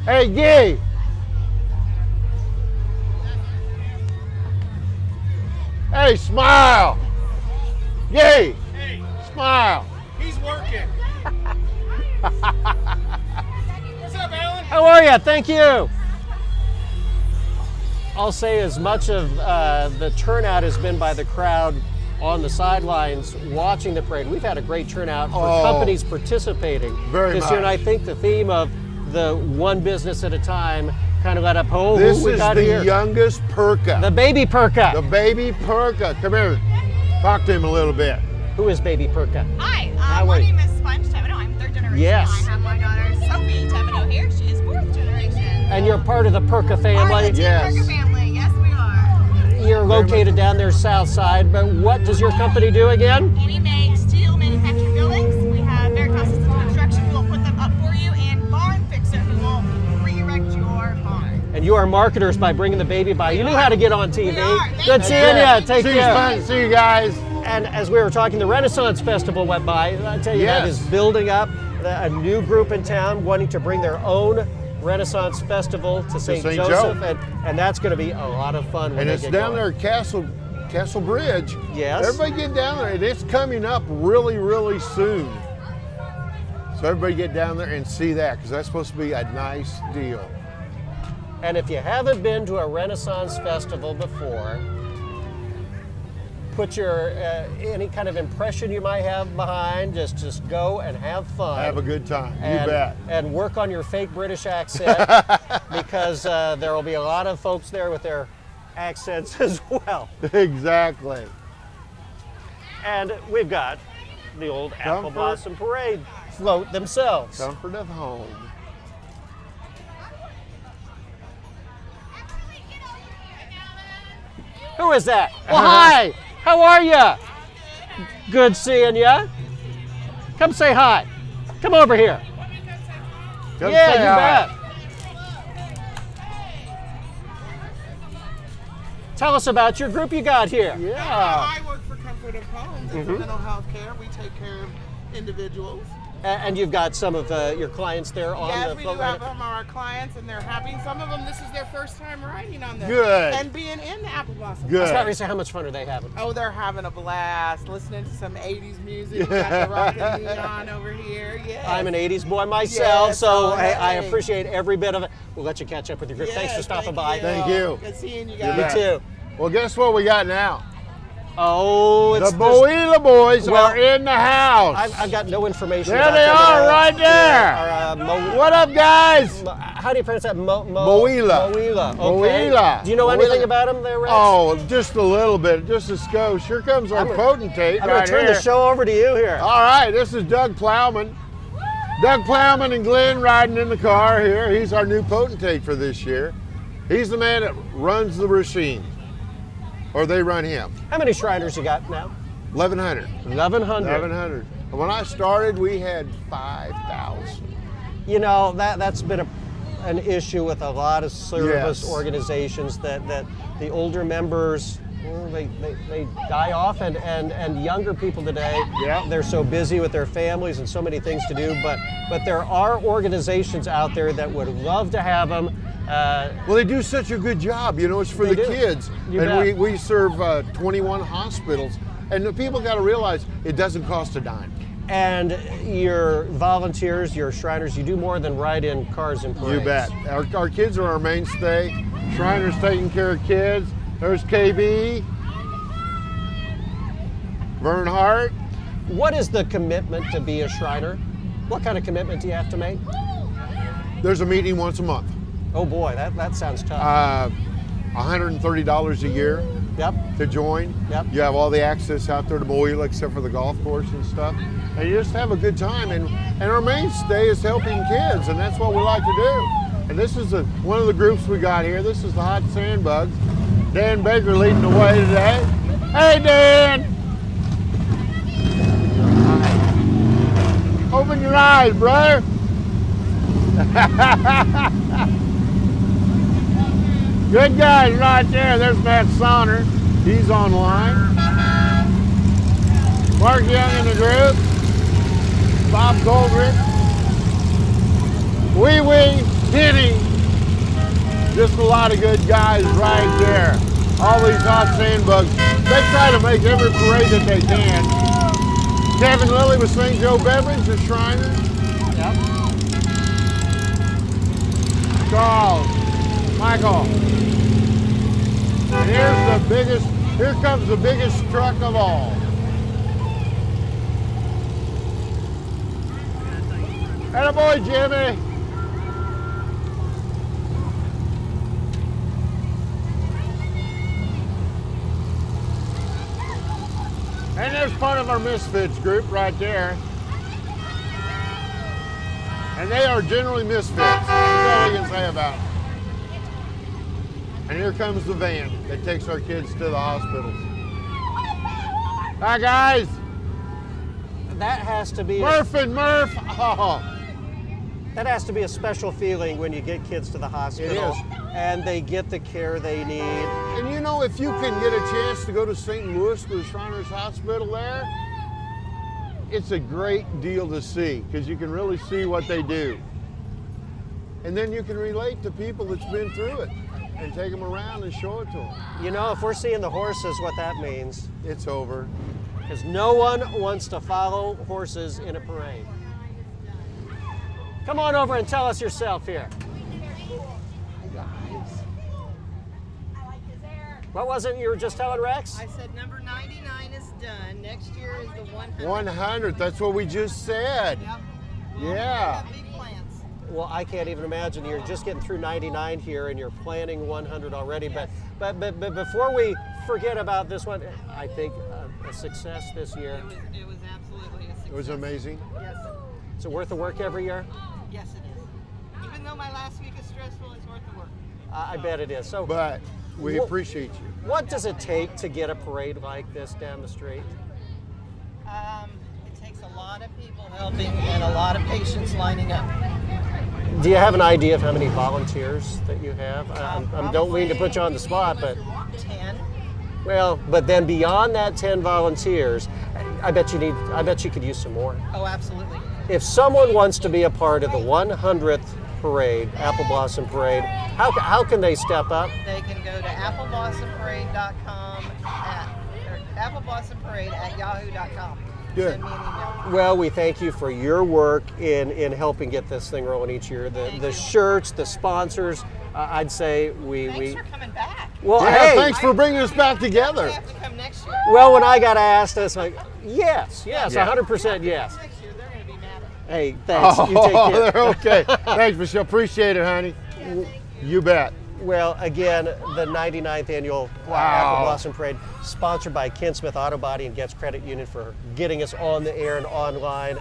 Hey, Guy. Hey, smile. Yay. Hey, Smile. he's working. What's up, Alan? How are you? Thank you. I'll say as much of the turnout has been by the crowd on the sidelines watching the parade. We've had a great turnout for companies participating Very this year, and much. I think the theme of the one business at a time kind of led up. Oh, This who we is got the here? youngest Perka. The baby Perka. The baby Perka. Come here. Talk to him a little bit. Who is baby Perka? Hi, How my are you? name is Sponge Teveno. I'm third generation. Yes. I have my daughter Sophie Teveno here. She is fourth generation. And you're part of the Perka family. Team Yes. Perka family. Yes, we are. You're located down there south side, but what does your company do again? And we make steel manufactured buildings. We have Veritas Systems Construction who will put them up for you, and Barn Fixer who will re-erect your barn. And you are marketers by bringing the baby by. You knew how to get on TV. We are. Thank Good you. seeing you. Take See you, care. Spence. See you guys. And as we were talking, the Renaissance Festival went by. I tell you, that Yes. is building up. A new group in town wanting to bring their own Renaissance Festival to St. St. Joseph, Joe. and that's going to be a lot of fun when And they it's get down going. there at Castle Bridge. Yes. Everybody get down there, and it's coming up really, really soon. So everybody get down there and see that, because that's supposed to be a nice deal. And if you haven't been to a Renaissance Festival before, put your any kind of impression you might have behind. Just go and have fun. Have a good time. and, You bet. And work on your fake British accent because there will be a lot of folks there with their accents as well. Exactly. And we've got the old Apple Comfort. Blossom Parade float themselves. Comfort of home. Who is that? Well, hi. How are you? Good seeing you. Come say hi. Come over here. Come yeah, say you hi. bet. Tell us about your group you got here. Yeah. I work for Comfort of Homes. It's mental health care. We take care of individuals. And you've got some of your clients there on Yes, the we float do ride? have them our clients, and they're happy. Some of them, this is their first time riding on this. Good. And being in the Apple Blossom. I was about Good. to say, how much fun are they having? Oh, they're having a blast. Listening to some 80s music. We got the rock and neon over here. Yes. I'm an 80s boy myself, Yes, so all hey, I right. appreciate every bit of it. We'll let you catch up with your group. Thanks for Yes, stopping thank by. you. Thank you. Good seeing you You guys. Me bet. too. Well, guess what we got now? Oh, it's The Boila boys well, are in the house. I've got no information. There about they them. are, right there. What up, guys? How do you pronounce that? Boila. Boila. Okay. Boila. Do you know Boila. anything about them there, Rex? Oh, just a little bit, just a skosh. Here comes our I'm gonna- potentate I'm going right to turn here. the show over to you here. All right, this is Doug Plowman. Doug Plowman and Glenn riding in the car here. He's our new potentate for this year. He's the man that runs the machine, or they run him. How many Shriners you got now? 1,100. 1,100. 1,100. When I started, we had 5,000. You know, that's been an issue with a lot of service Yes. organizations that the older members, well, they die off, and younger people today, Yeah. they're so busy with their families and so many things to do, but there are organizations out there that would love to have them. Well, they do such a good job. You know, it's for They the do. kids. You and bet. we serve 21 hospitals. And the people got to realize it doesn't cost a dime. And your volunteers, your Shriners, you do more than ride in cars and parades. You bet. Our kids are our mainstay. Shriners taking care of kids. There's KB. Vern Hart. What is the commitment to be a Shriner? What kind of commitment do you have to make? There's a meeting once a month. Oh boy, that sounds tough. $130 a year Yep. to join. Yep. You have all the access out there to Moila except for the golf course and stuff. And you just have a good time. And our mainstay is helping kids, and that's what we like to do. And this is one of the groups we got here. This is the Hot Sandbugs. Dan Baker leading the way today. Hey, Dan! Open your eyes, brother. Good guys right there. There's Matt Sonner. He's online. Mark Young in the group. Bob Goldrick. Wee Wee, Kenny. Just a lot of good guys right there. all these hot sand bugs. They try to make every parade that they can. Kevin Lilly with St. Joe Beverage, the Shriners. Yep. Charles, Michael. And here comes the biggest truck of all. Attaboy, Jimmy. And there's part of our Misfits group right there. And they are generally misfits. That's all we can say about it. And here comes the van that takes our kids to the hospitals. Hi, guys. That has to be Murph and Murph. Oh. That has to be a special feeling when you get kids to the hospital. It is. And they get the care they need. And you know, if you can get a chance to go to St. Louis to the Shriners Hospital there, it's a great deal to see because you can really see what they do. And then you can relate to people that's been through it and take them around and show it to them. You know, if we're seeing the horses, what that means. It's over. Because no one wants to follow horses in a parade. Come on over and tell us yourself here. What was it you were just telling Rex? I said number 99 is done. Next year is the 100. 100, that's what we just said. Yep. Yeah. Big plans. Well, I can't even imagine. You're just getting through 99 here and you're planning 100 already. Yes. But before we forget about this one, I think a success this year. It was absolutely a success. It was amazing. Yes. Is it worth the work every year? Yes, it is. Even though my last week is stressful, it's worth the work. I bet it is. So, But we Well- appreciate you. what does it take to get a parade like this down the street? It takes a lot of people helping and a lot of patients lining up. Do you have an idea of how many volunteers that you have? I don't mean to put you on the spot, but 10. well, but then beyond that 10 volunteers, I bet you could use some more. Oh, absolutely. If someone wants to be a part of the 100th parade, Apple Blossom Parade, how can they step up? They can go to appleblossomparade.com or appleblosomparade@yahoo.com. Good. Send me an email. Well, we thank you for your work in helping get this thing rolling each year. The shirts, the sponsors, I'd say Thanks for coming back. Well, Yeah, hey, thanks for bringing us back together. You have to come next year. well, when I got asked, I was like, yes, Yeah. 100% yes. Next year, they're going to be mad at me. Hey, thanks. You take care. they're okay. Thanks, Michelle. Appreciate it, honey. You bet. Well, again, the 99th annual Apple Blossom Parade, sponsored by Ken Smith Auto Body and Getz Credit Union for getting us on the air and online.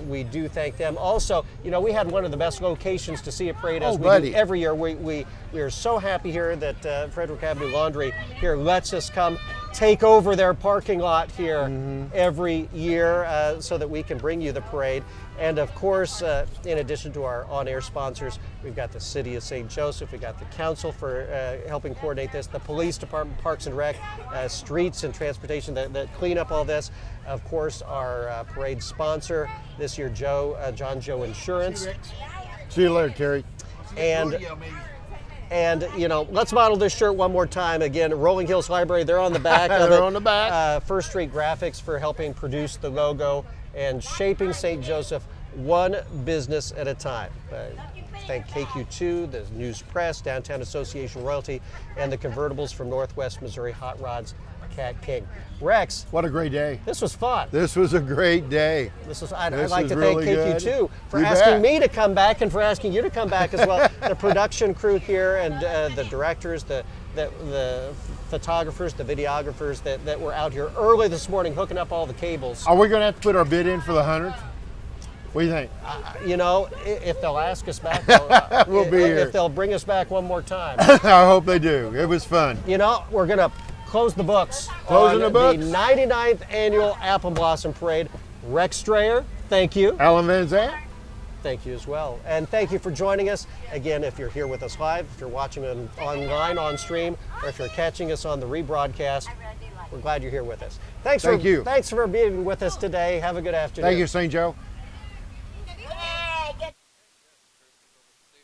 We do thank them. Also, you know, we had one of the best locations to see a parade as we do every year. We are so happy here that Frederick Avenue Laundry here lets us come take over their parking lot here every year so that we can bring you the parade. And of course, in addition to our on-air sponsors, we've got the City of St. Joseph, we've got the Council for helping coordinate this, the Police Department, Parks and Rec, Streets and Transportation that clean up all this. Of course, our parade sponsor this year, John Joe Insurance. See you later, Terry. And you know, let's model this shirt one more time. Again, Rolling Hills Library, they're on the back of it. They're on the back. First Street Graphics for helping produce the logo and shaping St. Joseph one business at a time. Thank KQ2, the News Press, Downtown Association Royalty, and the convertibles from Northwest Missouri Hot Rods, Cat King. Rex. What a great day. This was fun. This was a great day. I'd This like was to really thank KQ2 good. for You asking bet. me to come back and for asking you to come back as well. The production crew here and the directors, the photographers, the videographers that were out here early this morning hooking up all the cables. Are we going to have to put our bid in for the 100th? What do you think? You know, if they'll ask us back, We'll be here. If they'll bring us back one more time. I hope they do. It was fun. You know, we're going to close the books. Closing on the books. The 99th annual Apple Blossom Parade. Rex Strayer, thank you. Alan Van Zandt. Thank you as well. And thank you for joining us. Again, if you're here with us live, if you're watching online on stream, or if you're catching us on the rebroadcast, we're glad you're here with us. Thank you. Thanks for being with us today. Have a good afternoon. Thank you, St. Joe.